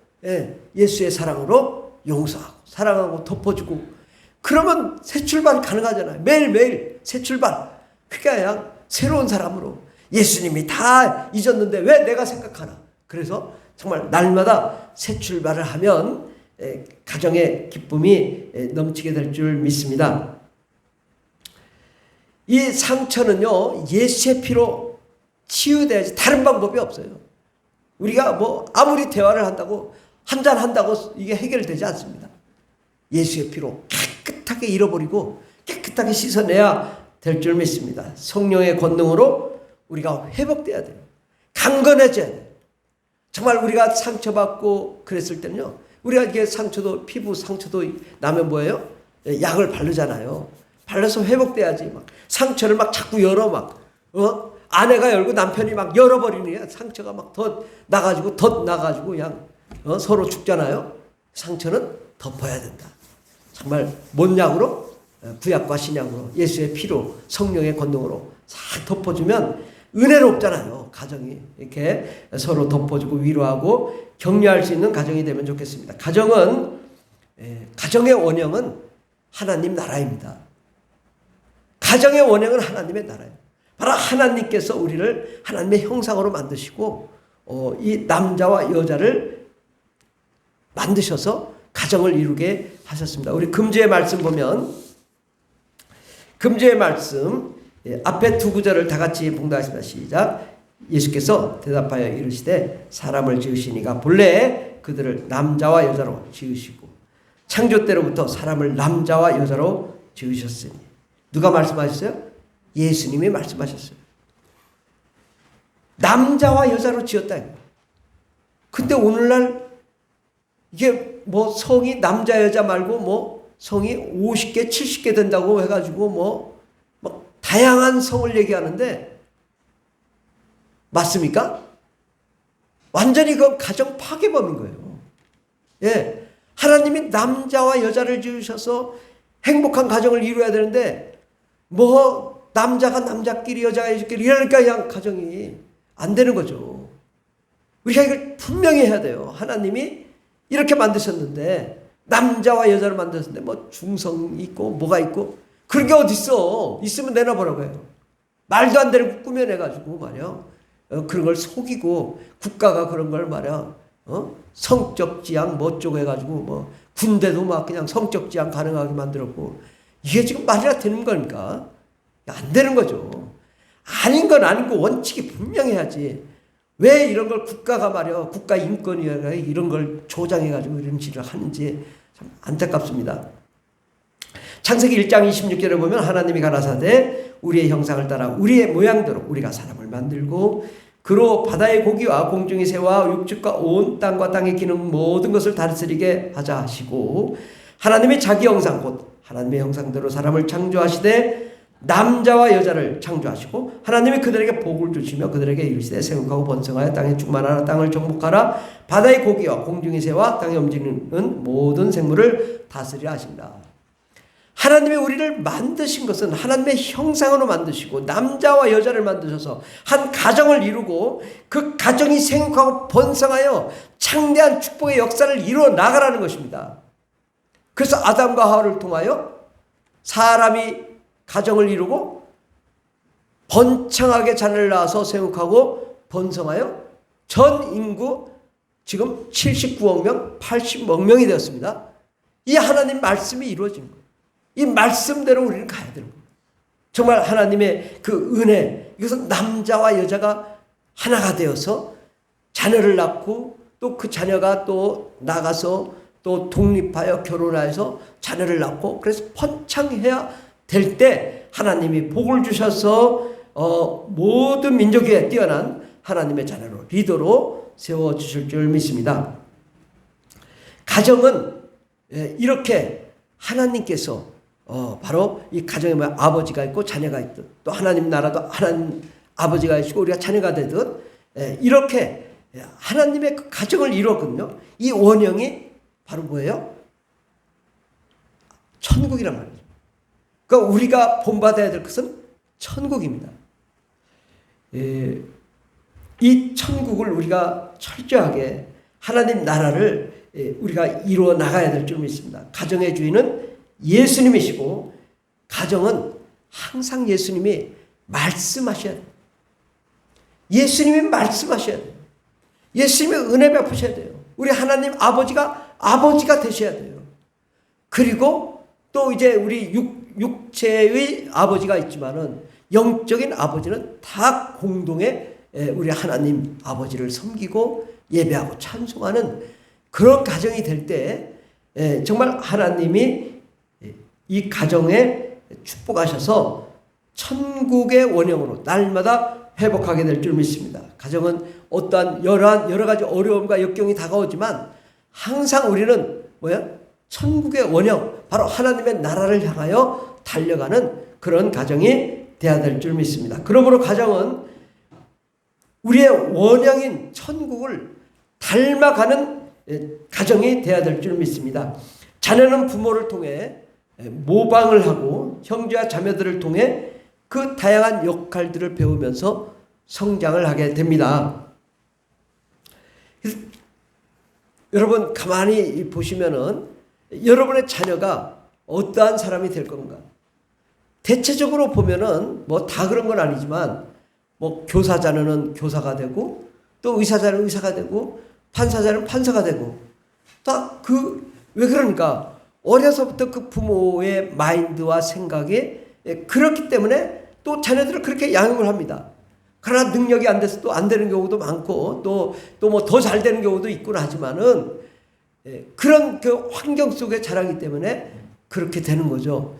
예수의 사랑으로 용서하고 사랑하고 덮어주고 그러면 새 출발이 가능하잖아요. 매일매일 새 출발. 그러니까 그냥 새로운 사람으로 예수님이 다 잊었는데 왜 내가 생각하나. 그래서 정말 날마다 새 출발을 하면 가정의 기쁨이 넘치게 될 줄 믿습니다. 이 상처는요, 예수의 피로 치유돼야지 다른 방법이 없어요. 우리가 뭐 아무리 대화를 한다고 한잔 한다고 이게 해결되지 않습니다. 예수의 피로 깨끗하게 잃어버리고 깨끗하게 씻어내야 될 줄 믿습니다. 성령의 권능으로 우리가 회복돼야 돼요. 강건해져야 돼요. 정말 우리가 상처받고 그랬을 때는요, 우리가 이게 상처도, 피부 상처도 나면 뭐예요? 약을 바르잖아요. 발라서 회복돼야지. 막 상처를 막 자꾸 열어 아내가 열고 남편이 막 열어버리는 상처가 막 더 나가지고 그냥 서로 죽잖아요. 상처는 덮어야 된다. 정말 뭔 약으로? 구약과 신약으로 예수의 피로 성령의 권능으로 싹 덮어주면 은혜롭잖아요. 가정이 이렇게 서로 덮어주고 위로하고 격려할 수 있는 가정이 되면 좋겠습니다. 가정의 원형은 하나님 나라입니다. 가정의 원형은 하나님의 나라예요. 바로 하나님께서 우리를 하나님의 형상으로 만드시고 이 남자와 여자를 만드셔서 가정을 이루게 하셨습니다. 우리 금주의 말씀 보면 금주의 말씀 앞에 두 구절을 다 같이 봉독하겠습니다. 시작. 예수께서 대답하여 이르시되 사람을 지으시니가 본래 그들을 남자와 여자로 지으시고 창조 때로부터 사람을 남자와 여자로 지으셨으니. 누가 말씀하셨어요? 예수님이 말씀하셨어요. 남자와 여자로 지었다. 근데 오늘날 이게 뭐 성이 남자 여자 말고 뭐 성이 50개 70개 된다고 해가지고 뭐 다양한 성을 얘기하는데 맞습니까? 완전히 그 가정 파괴범인 거예요. 예, 하나님이 남자와 여자를 지으셔서 행복한 가정을 이루어야 되는데 뭐 남자가 남자끼리 여자가 여자끼리 이러니까 그냥 가정이 안 되는 거죠. 우리가 이걸 분명히 해야 돼요. 하나님이 이렇게 만드셨는데 남자와 여자를 만드셨는데 뭐 중성이 있고 뭐가 있고 그런 게 어디 있어? 있으면 내놔보라고 해요. 말도 안 되는 거 꾸며내가지고 말이야. 그런 걸 속이고 국가가 그런 걸 말이야. 성적 지향 뭐 어쩌고 해가지고 뭐 군대도 막 그냥 성적 지향 가능하게 만들었고 이게 지금 말이나 되는 겁니까? 안 되는 거죠. 아닌 건 아닌 거 원칙이 분명해야지. 왜 이런 걸 국가가 말이야 국가 인권위원회가 이런 걸 조장해가지고 이런 짓을 하는지 참 안타깝습니다. 창세기 1장 26절에 보면 하나님이 가라사대 우리의 형상을 따라 우리의 모양대로 우리가 사람을 만들고 그로 바다의 고기와 공중의 새와 육축과 온 땅과 땅에 기는 모든 것을 다스리게 하자 하시고 하나님이 자기 형상 곧 하나님의 형상대로 사람을 창조하시되 남자와 여자를 창조하시고 하나님이 그들에게 복을 주시며 그들에게 이르시되 생육하고 번성하여 땅에 충만하라 땅을 정복하라 바다의 고기와 공중의 새와 땅에 움직이는 모든 생물을 다스리라 하신다. 하나님이 우리를 만드신 것은 하나님의 형상으로 만드시고 남자와 여자를 만드셔서 한 가정을 이루고 그 가정이 생육하고 번성하여 창대한 축복의 역사를 이루어 나가라는 것입니다. 그래서 아담과 하와를 통하여 사람이 가정을 이루고 번창하게 자녀를 낳아서 생육하고 번성하여 전 인구 지금 79억 명, 80억 명이 되었습니다. 이 하나님 말씀이 이루어진 거예요. 이 말씀대로 우리는 가야 되는 거예요. 정말 하나님의 그 은혜, 이것은 남자와 여자가 하나가 되어서 자녀를 낳고 또 그 자녀가 또 나가서 또 독립하여 결혼해서 자녀를 낳고 그래서 번창해야 될 때 하나님이 복을 주셔서 모든 민족에 뛰어난 하나님의 자녀로 리더로 세워주실 줄 믿습니다. 가정은 이렇게 하나님께서 바로 이 가정에 뭐 아버지가 있고 자녀가 있듯, 또 하나님 나라도 하나님 아버지가 있고 우리가 자녀가 되듯, 이렇게 하나님의 그 가정을 이루었거든요. 이 원형이 바로 뭐예요? 천국이란 말이죠. 그러니까 우리가 본받아야 될 것은 천국입니다. 이 천국을 우리가 철저하게 하나님 나라를 우리가 이루어 나가야 될 줄 믿습니다. 가정의 주인은 예수님이시고 가정은 항상 예수님이 말씀하셔야 돼요. 예수님이 말씀하셔야 돼요. 예수님이 은혜 베푸셔야 돼요. 우리 하나님 아버지가 되셔야 돼요. 그리고 또 이제 우리 육체의 아버지가 있지만은 영적인 아버지는 다 공동의 우리 하나님 아버지를 섬기고 예배하고 찬송하는 그런 가정이 될 때 정말 하나님이 이 가정에 축복하셔서 천국의 원형으로 날마다 회복하게 될 줄 믿습니다. 가정은 어떠한 여러 가지 어려움과 역경이 다가오지만 항상 우리는 천국의 원형, 바로 하나님의 나라를 향하여 달려가는 그런 가정이 되어야 될 줄 믿습니다. 그러므로 가정은 우리의 원형인 천국을 닮아가는 가정이 되어야 될 줄 믿습니다. 자녀는 부모를 통해 모방을 하고 형제와 자매들을 통해 그 다양한 역할들을 배우면서 성장을 하게 됩니다. 여러분 가만히 보시면은 여러분의 자녀가 어떠한 사람이 될 건가? 대체적으로 보면은 뭐 다 그런 건 아니지만 뭐 교사 자녀는 교사가 되고 또 의사 자녀는 의사가 되고 판사 자녀는 판사가 되고 다 왜 그러니까 어려서부터 그 부모의 마인드와 생각이 그렇기 때문에 또 자녀들을 그렇게 양육을 합니다. 그러나 능력이 안 돼서 또 안 되는 경우도 많고 또 뭐 더 잘 되는 경우도 있곤 하지만은 그런 그 환경 속에 자라기 때문에 그렇게 되는 거죠.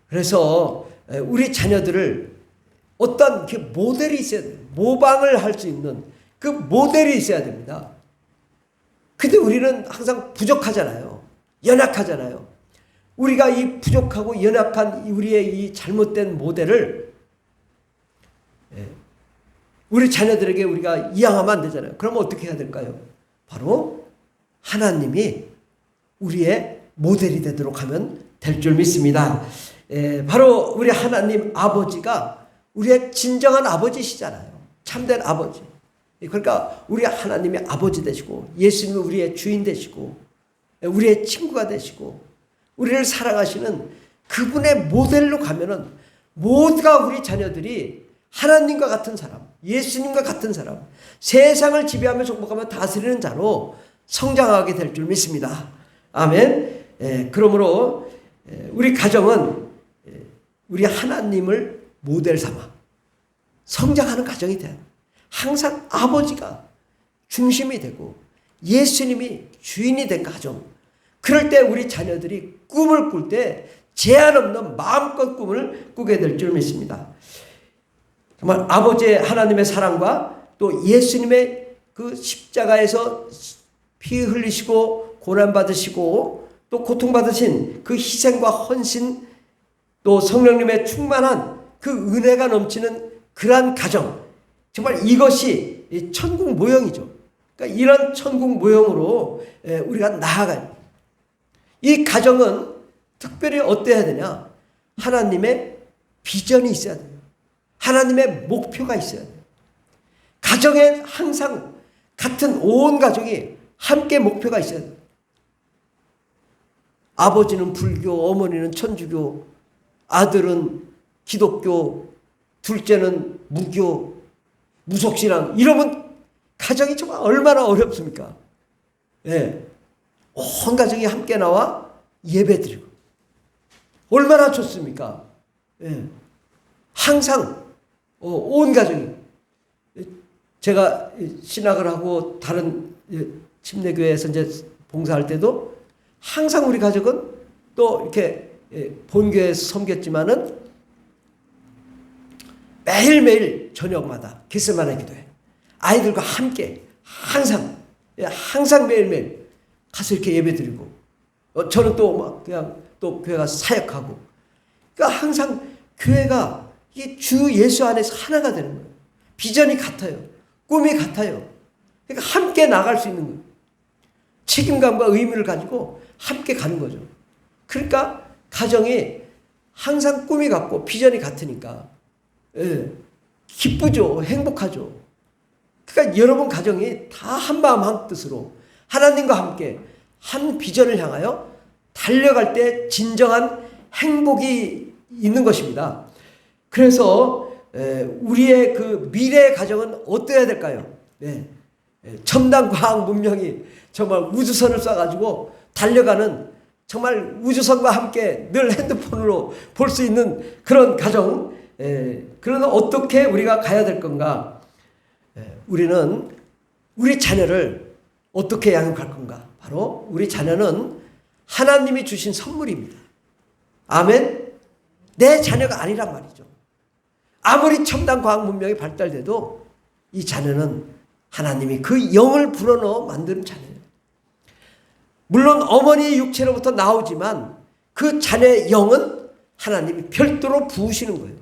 그래서 우리 자녀들을 어떤 그 모델이 있어야 돼요. 모방을 할 수 있는 그 모델이 있어야 됩니다. 근데 우리는 항상 부족하잖아요. 연약하잖아요. 우리가 이 부족하고 연약한 우리의 이 잘못된 모델을 우리 자녀들에게 우리가 이양하면 안 되잖아요. 그러면 어떻게 해야 될까요? 바로 하나님이 우리의 모델이 되도록 하면 될 줄 믿습니다. 바로 우리 하나님 아버지가 우리의 진정한 아버지시잖아요. 참된 아버지. 그러니까 우리 하나님의 아버지 되시고 예수님이 우리의 주인 되시고 우리의 친구가 되시고 우리를 사랑하시는 그분의 모델로 가면은 모두가 우리 자녀들이 하나님과 같은 사람, 예수님과 같은 사람, 세상을 지배하며 정복하며 다스리는 자로 성장하게 될 줄 믿습니다. 아멘. 그러므로 우리 가정은 우리 하나님을 모델 삼아 성장하는 가정이 돼요. 항상 아버지가 중심이 되고 예수님이 주인이 된 가정. 그럴 때 우리 자녀들이 꿈을 꿀 때 제한 없는 마음껏 꿈을 꾸게 될 줄 믿습니다. 정말 아버지의 하나님의 사랑과 또 예수님의 그 십자가에서 피 흘리시고 고난받으시고 또 고통받으신 그 희생과 헌신 또 성령님의 충만한 그 은혜가 넘치는 그러한 가정, 정말 이것이 천국 모형이죠. 그러니까 이런 천국 모형으로 우리가 나아가요. 이 가정은 특별히 어때야 되냐? 하나님의 비전이 있어야 돼요. 하나님의 목표가 있어야 돼요. 가정에 항상 같은 온 가족이 함께 목표가 있어야 돼요. 아버지는 불교, 어머니는 천주교, 아들은 기독교, 둘째는 무교, 무속신앙, 이러면 가정이 정말 얼마나 어렵습니까? 예. 온 가정이 함께 나와 예배드리고 얼마나 좋습니까? 예. 항상 온 가정이, 제가 신학을 하고 다른 침례교회에서 이제 봉사할 때도 항상 우리 가족은 또 이렇게 본교회에서 섬겼지만은 매일매일 저녁마다 겟세마네 기도회 아이들과 함께 항상 매일매일 가서 이렇게 예배드리고 저는 또 막 그냥 또 교회 가서 사역하고 그러니까 항상 교회가 이 주 예수 안에서 하나가 되는 거예요. 비전이 같아요. 꿈이 같아요. 그러니까 함께 나갈 수 있는 거예요. 책임감과 의무를 가지고 함께 가는 거죠. 그러니까 가정이 항상 꿈이 같고 비전이 같으니까 기쁘죠. 행복하죠. 그러니까 여러분 가정이 다 한마음 한뜻으로 하나님과 함께 한 비전을 향하여 달려갈 때 진정한 행복이 있는 것입니다. 그래서 우리의 그 미래의 가정은 어떠해야 될까요? 첨단 과학 문명이 정말 우주선을 쏴가지고 달려가는 정말 우주선과 함께 늘 핸드폰으로 볼 수 있는 그런 가정, 그러나 어떻게 우리가 가야 될 건가? 우리는 우리 자녀를 어떻게 양육할 건가? 바로 우리 자녀는 하나님이 주신 선물입니다. 아멘? 내 자녀가 아니란 말이죠. 아무리 첨단 과학 문명이 발달돼도 이 자녀는 하나님이 그 영을 불어넣어 만드는 자녀예요. 물론 어머니의 육체로부터 나오지만 그 자녀의 영은 하나님이 별도로 부으시는 거예요.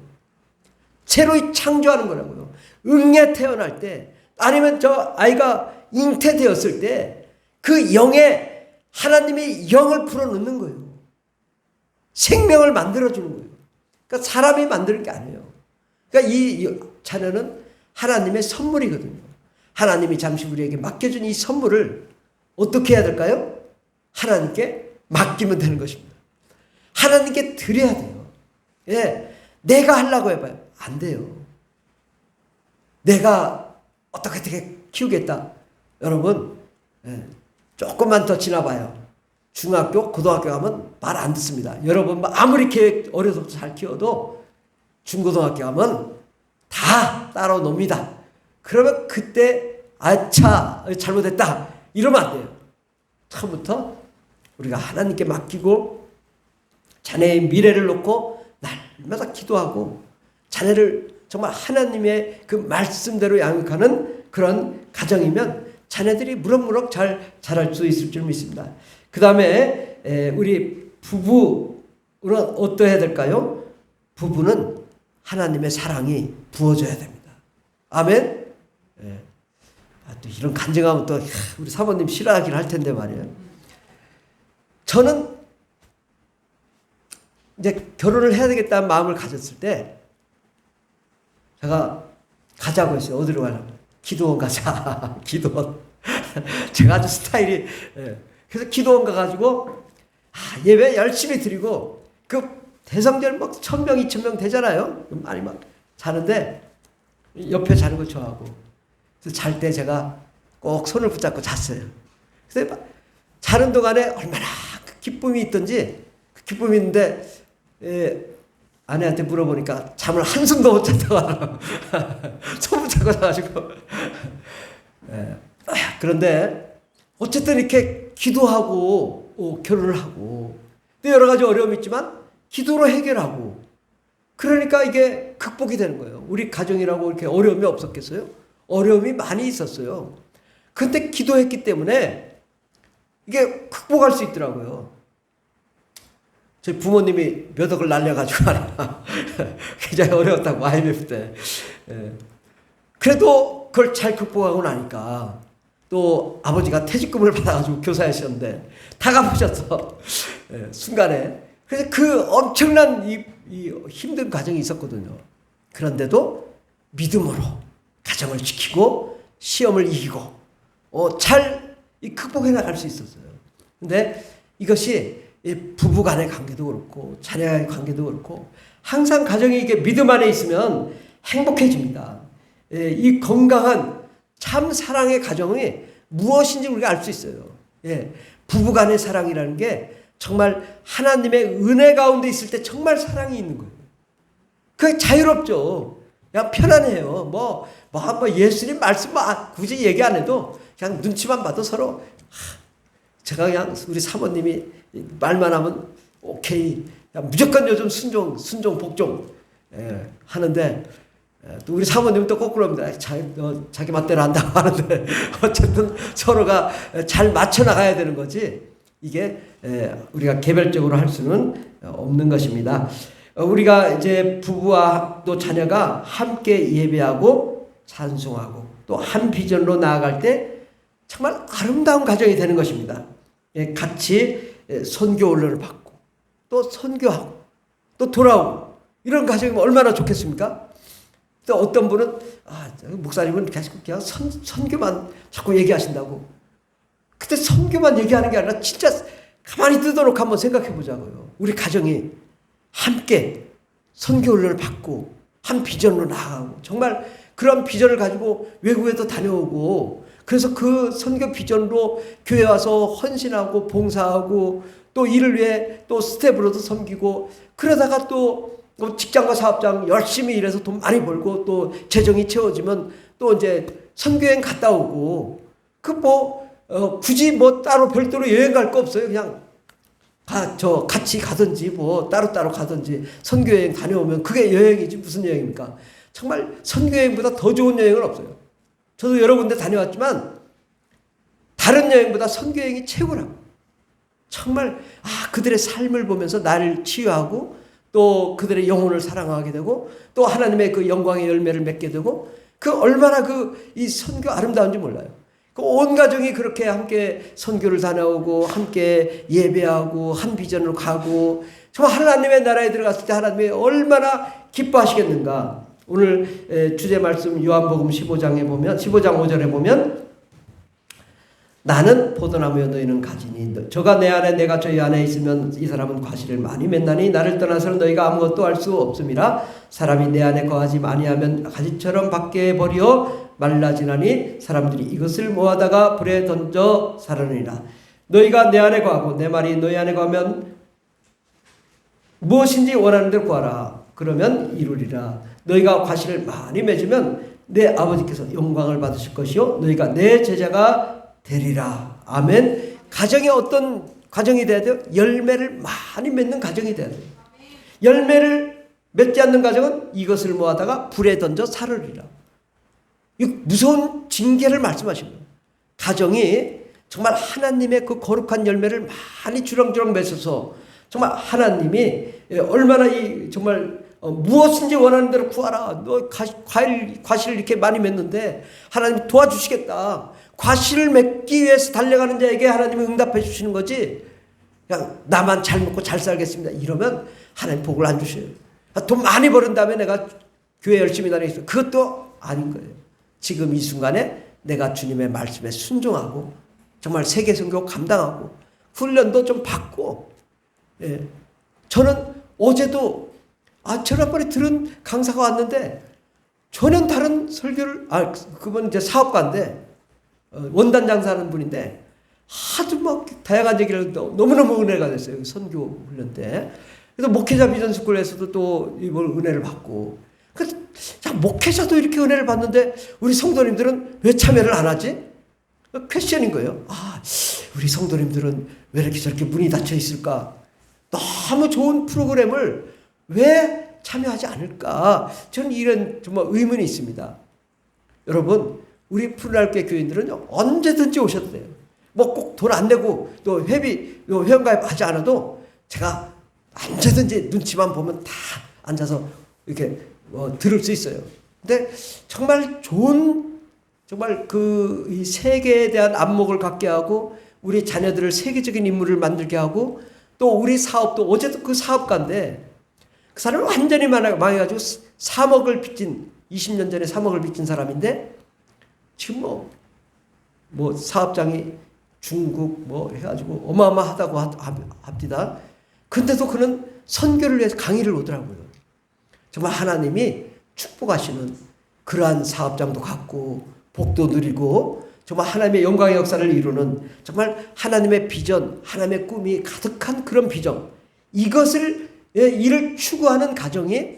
새로 창조하는 거라고요. 응애 태어날 때 아니면 저 아이가 잉태되었을 때 그 영에 하나님이 영을 불어넣는 거예요. 생명을 만들어주는 거예요. 그러니까 사람이 만드는 게 아니에요. 그러니까 이 자녀는 하나님의 선물이거든요. 하나님이 잠시 우리에게 맡겨준 이 선물을 어떻게 해야 될까요? 하나님께 맡기면 되는 것입니다. 하나님께 드려야 돼요. 내가 하려고 해봐요. 안 돼요. 내가 어떻게 키우겠다. 여러분, 조금만 더 지나봐요. 중학교, 고등학교 가면 말 안 듣습니다. 여러분 아무리 계획 어려서 잘 키워도 중고등학교 가면 다 따라 놉니다. 그러면 그때 아차 잘못했다 이러면 안 돼요. 처음부터 우리가 하나님께 맡기고 자네의 미래를 놓고 날마다 기도하고 자네를 정말 하나님의 그 말씀대로 양육하는 그런 가정이면 자녀들이 무럭무럭 잘 자랄 수 있을 줄 믿습니다. 그 다음에 우리 부부는 어떠해야 될까요? 부부는 하나님의 사랑이 부어져야 됩니다. 아멘? 또 이런 간증하면 또 우리 사모님 싫어하긴 할 텐데 말이에요. 저는 이제 결혼을 해야 되겠다는 마음을 가졌을 때 제가 가자고 했어요. 어디로 가냐면 기도원 가자. 기도원. 제가 아주 스타일이 그래서 기도원 가가지고 예배 열심히 드리고 그 대성절 막 1000명 2000명 되잖아요. 많이 막 자는데 옆에 자는 거 좋아하고 그래서 잘 때 제가 꼭 손을 붙잡고 잤어요. 그래서 자는 동안에 얼마나 기쁨이 있던지 그 기쁨이 있는데 아내한테 물어보니까 잠을 한숨도 못 잤다고 하더라고요. 손 붙잡고 자가지고 그런데 어쨌든 이렇게 기도하고 결혼을 하고 또 여러 가지 어려움이 있지만 기도로 해결하고 그러니까 이게 극복이 되는 거예요. 우리 가정이라고 이렇게 어려움이 없었겠어요? 어려움이 많이 있었어요. 근데 기도했기 때문에 이게 극복할 수 있더라고요. 저희 부모님이 몇 억을 날려가지고 굉장히 어려웠다고 IMF 때. 그래도 그걸 잘 극복하고 나니까 또 아버지가 퇴직금을 받아가지고 교사하셨는데 다 갚으셨어. 순간에. 그래서 그 엄청난 이 힘든 과정이 있었거든요. 그런데도 믿음으로 가정을 지키고 시험을 이기고 잘 극복해 나갈 수 있었어요. 근데 이것이 부부 간의 관계도 그렇고 자녀의 관계도 그렇고 항상 가정이 이게 믿음 안에 있으면 행복해집니다. 이 건강한 참 사랑의 가정이 무엇인지 우리가 알 수 있어요. 부부 간의 사랑이라는 게 정말 하나님의 은혜 가운데 있을 때 정말 사랑이 있는 거예요. 그게 자유롭죠. 그냥 편안해요. 뭐 예수님 말씀 굳이 얘기 안 해도 그냥 눈치만 봐도 서로 제가 그냥 우리 사모님이 말만 하면 오케이 무조건 요즘 순종 복종 하는데 또 우리 사모님은 또 거꾸로 합니다. 자기 맛대로 한다고 하는데 어쨌든 서로가 잘 맞춰 나가야 되는 거지 이게 우리가 개별적으로 할 수는 없는 것입니다. 우리가 이제 부부와 또 자녀가 함께 예배하고 찬송하고 또 한 비전으로 나아갈 때 정말 아름다운 가정이 되는 것입니다. 같이 선교 훈련을 받고 또 선교하고 또 돌아오고 이런 가정이면 얼마나 좋겠습니까? 또 어떤 분은 목사님은 계속 그냥 선교만 자꾸 얘기하신다고. 근데 선교만 얘기하는 게 아니라 진짜 가만히 뜯어놓고 한번 생각해 보자고요. 우리 가정이 함께 선교 훈련을 받고 한 비전으로 나아가고 정말 그런 비전을 가지고 외국에도 다녀오고 그래서 그 선교 비전으로 교회 와서 헌신하고 봉사하고 또 이를 위해 또 스텝으로도 섬기고 그러다가 또 직장과 사업장 열심히 일해서 돈 많이 벌고 또 재정이 채워지면 또 이제 선교여행 갔다 오고 굳이 따로 별도로 여행 갈 거 없어요. 그냥 같이 가든지 따로따로 가든지 선교여행 다녀오면 그게 여행이지 무슨 여행입니까? 정말 선교여행보다 더 좋은 여행은 없어요. 저도 여러 군데 다녀왔지만 다른 여행보다 선교여행이 최고라고. 정말 그들의 삶을 보면서 나를 치유하고 또 그들의 영혼을 사랑하게 되고 또 하나님의 그 영광의 열매를 맺게 되고 얼마나 이 선교 아름다운지 몰라요. 온 가정이 그렇게 함께 선교를 다녀오고 함께 예배하고 한 비전으로 가고 정말 하나님의 나라에 들어갔을 때 하나님이 얼마나 기뻐하시겠는가. 오늘 주제 말씀 요한복음 15장 5절에 보면 나는 포도나무여 너희는 가지니 저가 내 안에 내가 저희 안에 있으면 이 사람은 과실을 많이 맺나니 나를 떠나서는 너희가 아무것도 할 수 없음이라. 사람이 내 안에 거하지 아니하면 가지처럼 밖에 버리어 말라지나니 사람들이 이것을 모아다가 불에 던져 사르느니라. 너희가 내 안에 거하고 내 말이 너희 안에 거하면 무엇인지 원하는 대로 구하라. 그러면 이루리라. 너희가 과실을 많이 맺으면 내 아버지께서 영광을 받으실 것이요 너희가 내 제자가 되리라. 아멘. 가정이 어떤 가정이 돼야 돼요? 열매를 많이 맺는 가정이 돼야 돼요. 열매를 맺지 않는 가정은 이것을 모아다가 불에 던져 사르리라. 이 무서운 징계를 말씀하십니다. 가정이 정말 하나님의 그 거룩한 열매를 많이 주렁주렁 맺어서 정말 하나님이 얼마나 정말 무엇인지 원하는 대로 구하라. 너 과실을 이렇게 많이 맺는데 하나님 도와주시겠다. 과실을 맺기 위해서 달려가는 자에게 하나님이 응답해 주시는 거지. 그냥 나만 잘 먹고 잘 살겠습니다. 이러면 하나님 복을 안 주셔요. 돈 많이 버는 다음에 내가 교회 열심히 다니겠어. 그것도 아닌 거예요. 지금 이 순간에 내가 주님의 말씀에 순종하고 정말 세계 선교 감당하고 훈련도 좀 받고. 저는 어제도 저녁번에 들은 강사가 왔는데 전혀 다른 설교를 그분 이제 사업가인데 원단 장사하는 분인데 아주 다양한 얘기를 너무너무 은혜가 됐어요. 선교 훈련 때. 그래서 목회자 비전 스쿨에서도 또 이걸 은혜를 받고. 목회자도 이렇게 은혜를 받는데 우리 성도님들은 왜 참여를 안 하지? 퀘스천인 거예요. 우리 성도님들은 왜 이렇게 저렇게 문이 닫혀 있을까? 너무 좋은 프로그램을 왜 참여하지 않을까? 저는 이런 정말 의문이 있습니다. 여러분, 우리 푸른하늘교회 교인들은 언제든지 오셔도 돼요. 꼭 돈 안 내고 또 회원가입 하지 않아도 제가 언제든지 눈치만 보면 다 앉아서 이렇게 들을 수 있어요. 근데 정말 좋은 정말 이 세계에 대한 안목을 갖게 하고 우리 자녀들을 세계적인 인물을 만들게 하고 또 우리 사업도 어제도 그 사업가인데 그 사람이 완전히 망해가지고 3억을 빚진 20년 전에 3억을 빚진 사람인데 지금 사업장이 중국 해가지고 어마어마하다고 합니다. 근데도 그는 선교를 위해서 강의를 오더라고요. 정말 하나님이 축복하시는 그러한 사업장도 갖고 복도 누리고 정말 하나님의 영광의 역사를 이루는 정말 하나님의 비전, 하나님의 꿈이 가득한 그런 비전. 이를 추구하는 가정이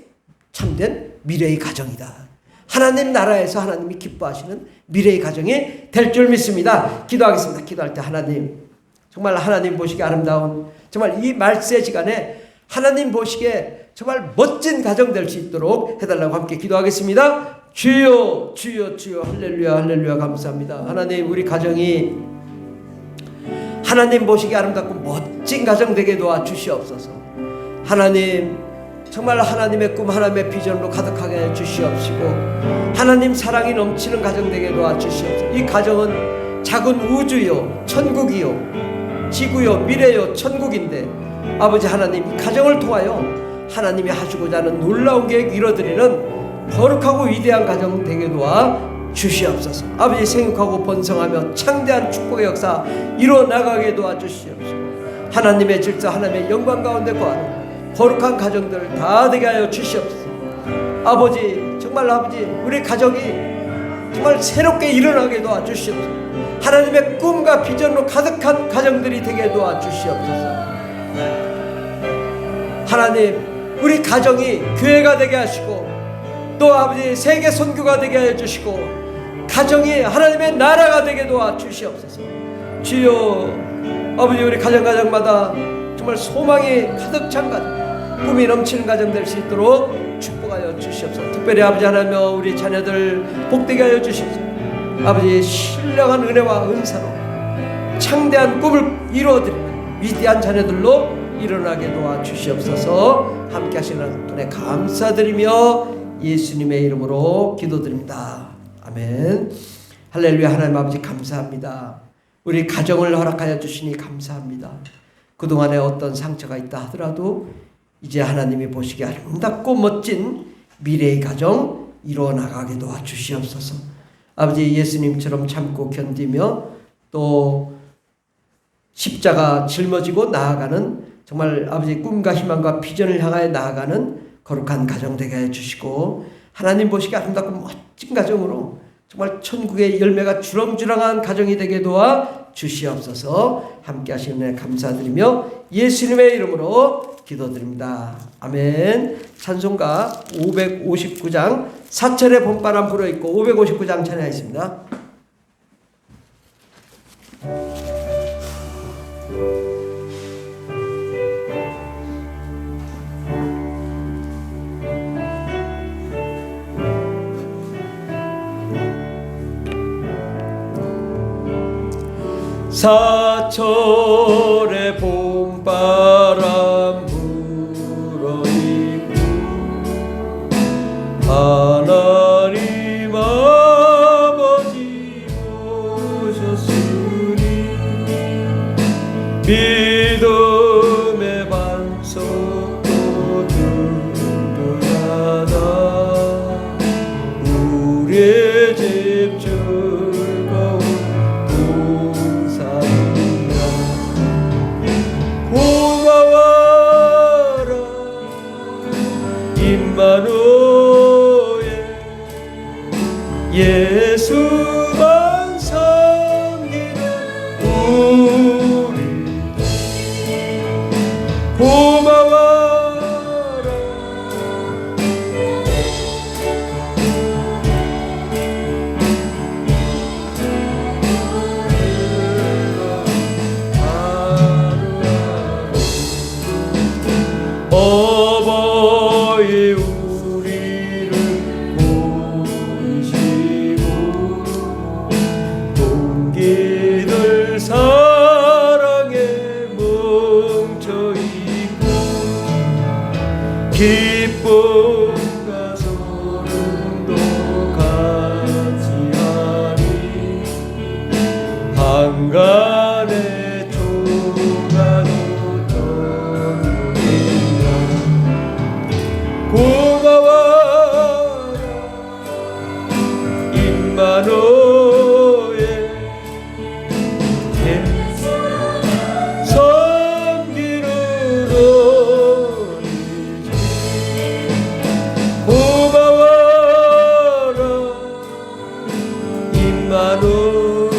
참된 미래의 가정이다. 하나님 나라에서 하나님이 기뻐하시는 미래의 가정이 될 줄 믿습니다. 기도하겠습니다. 기도할 때 하나님, 정말 하나님 보시기에 아름다운 정말 이 말세 시간에 하나님 보시기에 정말 멋진 가정 될 수 있도록 해달라고 함께 기도하겠습니다. 주여 주여 주여 할렐루야 할렐루야 감사합니다. 하나님 우리 가정이 하나님 보시기에 아름답고 멋진 가정 되게 도와주시옵소서. 하나님 정말 하나님의 꿈, 하나님의 비전으로 가득하게 해주시옵시고 하나님 사랑이 넘치는 가정 되게 도와주시옵소서. 이 가정은 작은 우주요, 천국이요, 지구요, 미래요, 천국인데 아버지 하나님, 이 가정을 통하여 하나님이 하시고자 하는 놀라운 계획 이뤄드리는 거룩하고 위대한 가정 되게 도와 주시옵소서. 아버지 생육하고 번성하며 창대한 축복의 역사 이뤄나가게 도와주시옵소서. 하나님의 질서, 하나님의 영광 가운데 거하는 거룩한 가정들 다 되게 하여 주시옵소서. 아버지, 정말 아버지, 우리 가정이 정말 새롭게 일어나게 도와주시옵소서. 하나님의 꿈과 비전으로 가득한 가정들이 되게 도와주시옵소서. 하나님, 우리 가정이 교회가 되게 하시고 또 아버지 세계 선교가 되게 하여 주시고 가정이 하나님의 나라가 되게 도와주시옵소서. 주여, 아버지, 우리 가정마다 정말 소망이 가득 찬 가정, 꿈이 넘치는 가정 될 수 있도록 축복하여 주시옵소서. 특별히 아버지 하나님여 우리 자녀들 복되게 하여 주시옵소서. 아버지 신령한 은혜와 은사로 창대한 꿈을 이루어드리는 위대한 자녀들로 일어나게 도와주시옵소서. 함께 하시는 분에 감사드리며 예수님의 이름으로 기도드립니다. 아멘. 할렐루야. 하나님 아버지 감사합니다. 우리 가정을 허락하여 주시니 감사합니다. 그동안에 어떤 상처가 있다 하더라도 이제 하나님이 보시기에 아름답고 멋진 미래의 가정 이루어 나가게 도와주시옵소서. 아버지 예수님처럼 참고 견디며 또 십자가 짊어지고 나아가는 정말 아버지 꿈과 희망과 비전을 향하여 나아가는 거룩한 가정 되게 해주시고 하나님 보시기에 아름답고 멋진 가정으로 정말 천국의 열매가 주렁주렁한 가정이 되게 도와 주시옵소서. 함께 하시는 은혜 감사드리며 예수님의 이름으로 기도드립니다. 아멘. 찬송가 559장 사철의 봄바람 불어있고 559장 찬양하겠습니다. 사철의 봄바람 불어있고 하나님 아버지 오셨으니 믿음의 반석도 든든하다 우리의 집 즐거운 고마워라 임마누엘 예수만 섬기는 우리 고마워라 어버이 우리를 보이시고 동기들 사랑에 뭉쳐있고 기쁨과 소름도 같이하니 한간의 조가도 고마워라 임마누엘 섬기는 어린이 고마워라 임마누엘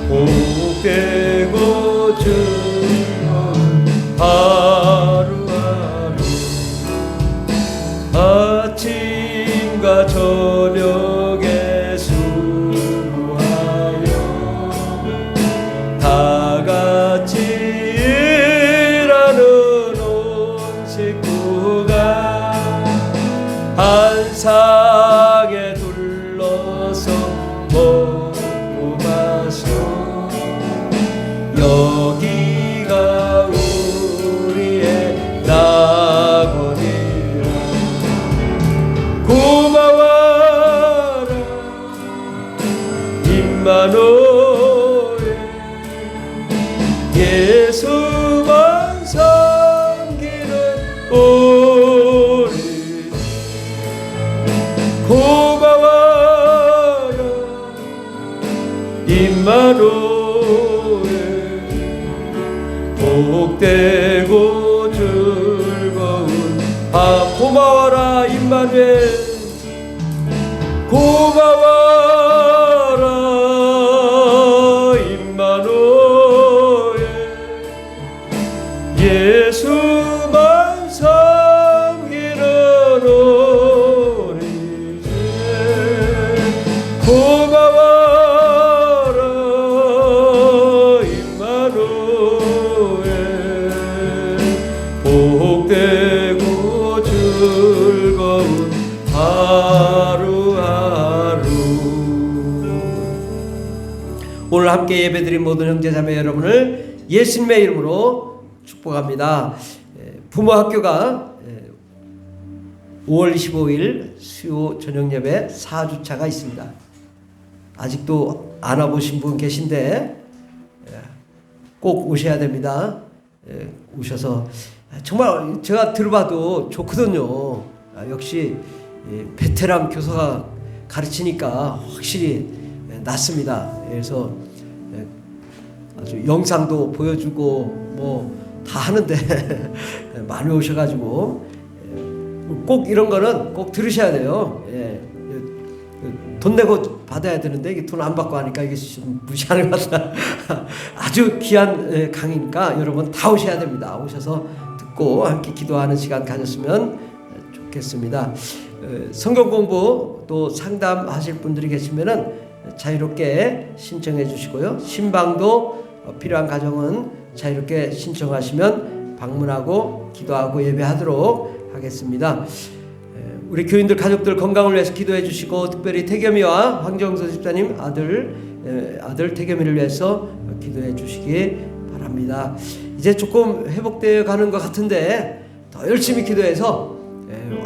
복되고 즐거운 하루 아침과 저녁에 수고하여 다같이 일하는 온 식구가 한 상에 둘러서 먹고 마셔 여기 예수만 섬기는 우리 고마워라 임마누엘 복되고 즐거운 고마워라 임마누엘 고마워라 임마누엘 예수만 섬기는 우리 주 고마워라 임마누엘 복되고 즐거운 하루하루. 오늘 함께 예배드린 모든 형제자매 여러분을 예수님의 이름으로 축복합니다. 부모 학교가 5월 25일 수요 저녁 예배 4주차가 있습니다. 아직도 안 와보신 분 계신데 꼭 오셔야 됩니다. 오셔서 정말 제가 들어봐도 좋거든요. 역시 베테랑 교사가 가르치니까 확실히 낫습니다. 그래서 아주 영상도 보여주고 뭐 다 하는데 많이 오셔가지고 꼭 이런 거는 꼭 들으셔야 돼요. 돈 내고 받아야 되는데 이게 돈 안 받고 하니까 이게 좀 무시하는 것 같다. 아주 귀한 강의니까 여러분 다 오셔야 됩니다. 오셔서 듣고 함께 기도하는 시간 가졌으면 좋겠습니다. 성경 공부 또 상담하실 분들이 계시면은 자유롭게 신청해 주시고요. 신방도 필요한 가정은 자유롭게 신청하시면 방문하고 기도하고 예배하도록 하겠습니다. 우리 교인들 가족들 건강을 위해서 기도해 주시고 특별히 태겸이와 황정서 집사님 아들 태겸이를 위해서 기도해 주시기 바랍니다. 이제 조금 회복되어 가는 것 같은데 더 열심히 기도해서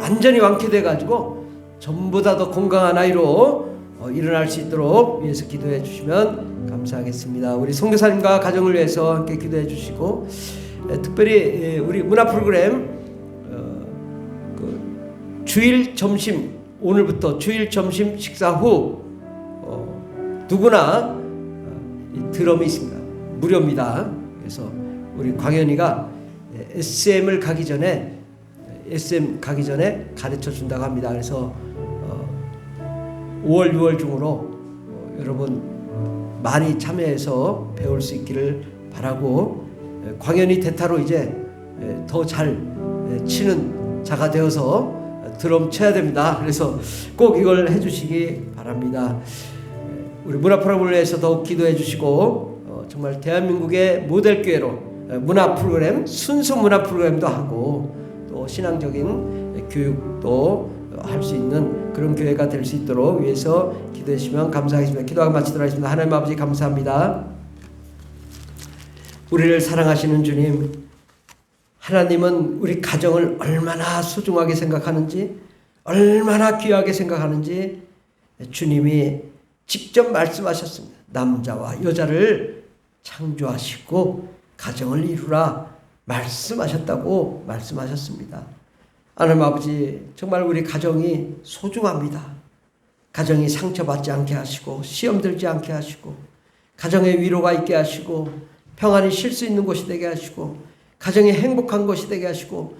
완전히 완쾌돼 가지고 전보다 더 건강한 아이로 일어날 수 있도록 위해서 기도해 주시면 감사하겠습니다. 우리 선교사님과 가정을 위해서 함께 기도해 주시고 특별히 우리 문화 프로그램 주일 점심 오늘부터 주일 점심 식사 후 누구나 드럼이 있습니다. 무료입니다. 그래서 우리 광현이가 SM 가기 전에 가르쳐 준다고 합니다. 그래서 5월 6월 중으로 여러분 많이 참여해서 배울 수 있기를 바라고 광현이 대타로 이제 더 잘 치는 자가 되어서 드럼 쳐야 됩니다. 그래서 꼭 이걸 해주시기 바랍니다. 우리 문화 프로그램을 위해서 더욱 기도해 주시고 정말 대한민국의 모델교회로 문화 프로그램 순수 문화 프로그램도 하고 또 신앙적인 교육도 할 수 있는 그런 교회가 될 수 있도록 위해서 기도해 주시면 감사하겠습니다. 기도하고 마치도록 하겠습니다. 하나님 아버지 감사합니다. 우리를 사랑하시는 주님, 하나님은 우리 가정을 얼마나 소중하게 생각하는지, 얼마나 귀하게 생각하는지 주님이 직접 말씀하셨습니다. 남자와 여자를 창조하시고 가정을 이루라 말씀하셨다고 말씀하셨습니다. 하나님 아버지, 정말 우리 가정이 소중합니다. 가정이 상처받지 않게 하시고 시험 들지 않게 하시고 가정에 위로가 있게 하시고 평안히 쉴 수 있는 곳이 되게 하시고 가정이 행복한 곳이 되게 하시고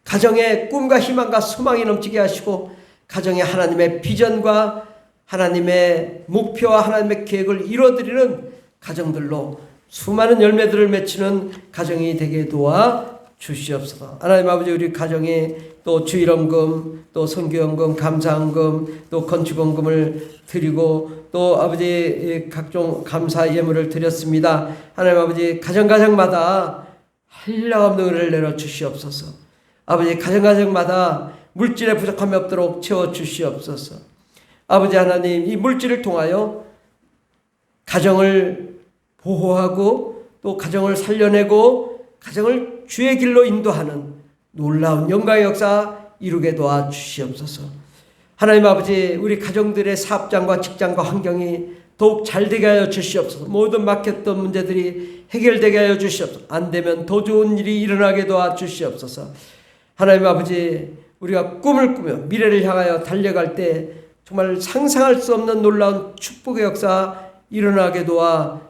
가정에 꿈과 희망과 소망이 넘치게 하시고 가정에 하나님의 비전과 하나님의 목표와 하나님의 계획을 이루어드리는 가정들로 수많은 열매들을 맺히는 가정이 되게 도와 주시옵소서. 하나님 아버지, 우리 가정에 또 주일헌금, 또 선교헌금, 감사헌금, 또 건축헌금을 드리고 또 아버지 각종 감사 예물을 드렸습니다. 하나님 아버지, 가정마다 한량없는 은혜를 내려 주시옵소서. 아버지, 가정마다 물질의 부족함이 없도록 채워 주시옵소서. 아버지 하나님, 이 물질을 통하여 가정을 보호하고 또 가정을 살려내고 가정을 주의 길로 인도하는 놀라운 영광의 역사 이루게 도와주시옵소서. 하나님 아버지, 우리 가정들의 사업장과 직장과 환경이 더욱 잘 되게 하여 주시옵소서. 모든 막혔던 문제들이 해결되게 하여 주시옵소서. 안 되면 더 좋은 일이 일어나게 도와 주시옵소서. 하나님 아버지, 우리가 꿈을 꾸며 미래를 향하여 달려갈 때 정말 상상할 수 없는 놀라운 축복의 역사 일어나게 도와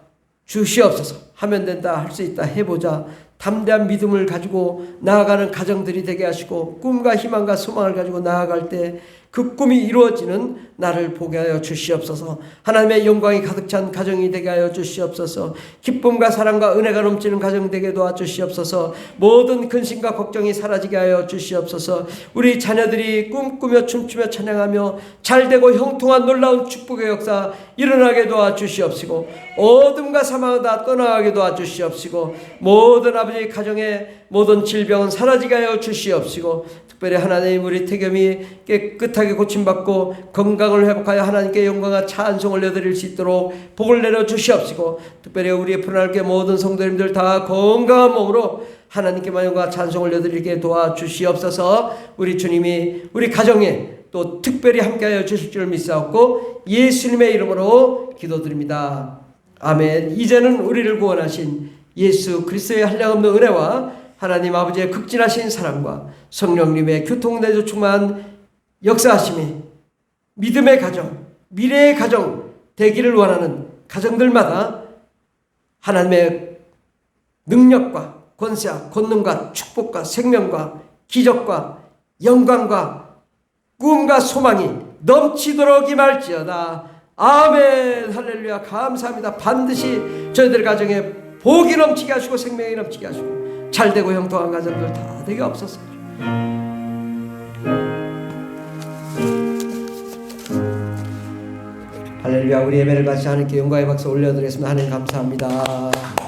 주시옵소서. 하면 된다, 할 수 있다, 해보자. 담대한 믿음을 가지고 나아가는 가정들이 되게 하시고, 꿈과 희망과 소망을 가지고 나아갈 때 그 꿈이 이루어지는 나를 보게 하여 주시옵소서. 하나님의 영광이 가득 찬 가정이 되게 하여 주시옵소서. 기쁨과 사랑과 은혜가 넘치는 가정 되게 도와주시옵소서. 모든 근심과 걱정이 사라지게 하여 주시옵소서. 우리 자녀들이 꿈꾸며 춤추며 찬양하며 잘되고 형통한 놀라운 축복의 역사 일어나게 도와주시옵시고, 어둠과 사망을 다 떠나가게 도와주시옵시고, 모든 아버지 가정의 모든 질병은 사라지게 하여 주시옵시고, 특별히 하나님 우리 태겸이 깨끗하게 고침받고 건강을 회복하여 하나님께 영광과 찬송을 내드릴 수 있도록 복을 내려 주시옵시고, 특별히 우리의 푸른하게 모든 성도님들 다 건강한 몸으로 하나님께만 영광과 찬송을 내드리게 도와주시옵소서. 우리 주님이 우리 가정에 또 특별히 함께하여 주실 줄 믿사옵고 예수님의 이름으로 기도드립니다. 아멘. 이제는 우리를 구원하신 예수 그리스도의 한량없는 은혜와 하나님 아버지의 극진하신 사랑과 성령님의 교통내조 충만 역사하심이 믿음의 가정, 미래의 가정 되기를 원하는 가정들마다 하나님의 능력과 권세와 권능과 축복과 생명과 기적과 영광과 꿈과 소망이 넘치도록 임할지어다. 아멘. 할렐루야. 감사합니다. 반드시 저희들 가정에 복이 넘치게 하시고 생명이 넘치게 하시고 잘되고 형통한 가정들 다 되게 없어서. 할렐루야. 우리 예배를 같이 하나님께 영광의 박수 올려드리겠습니다. 하나님 감사합니다.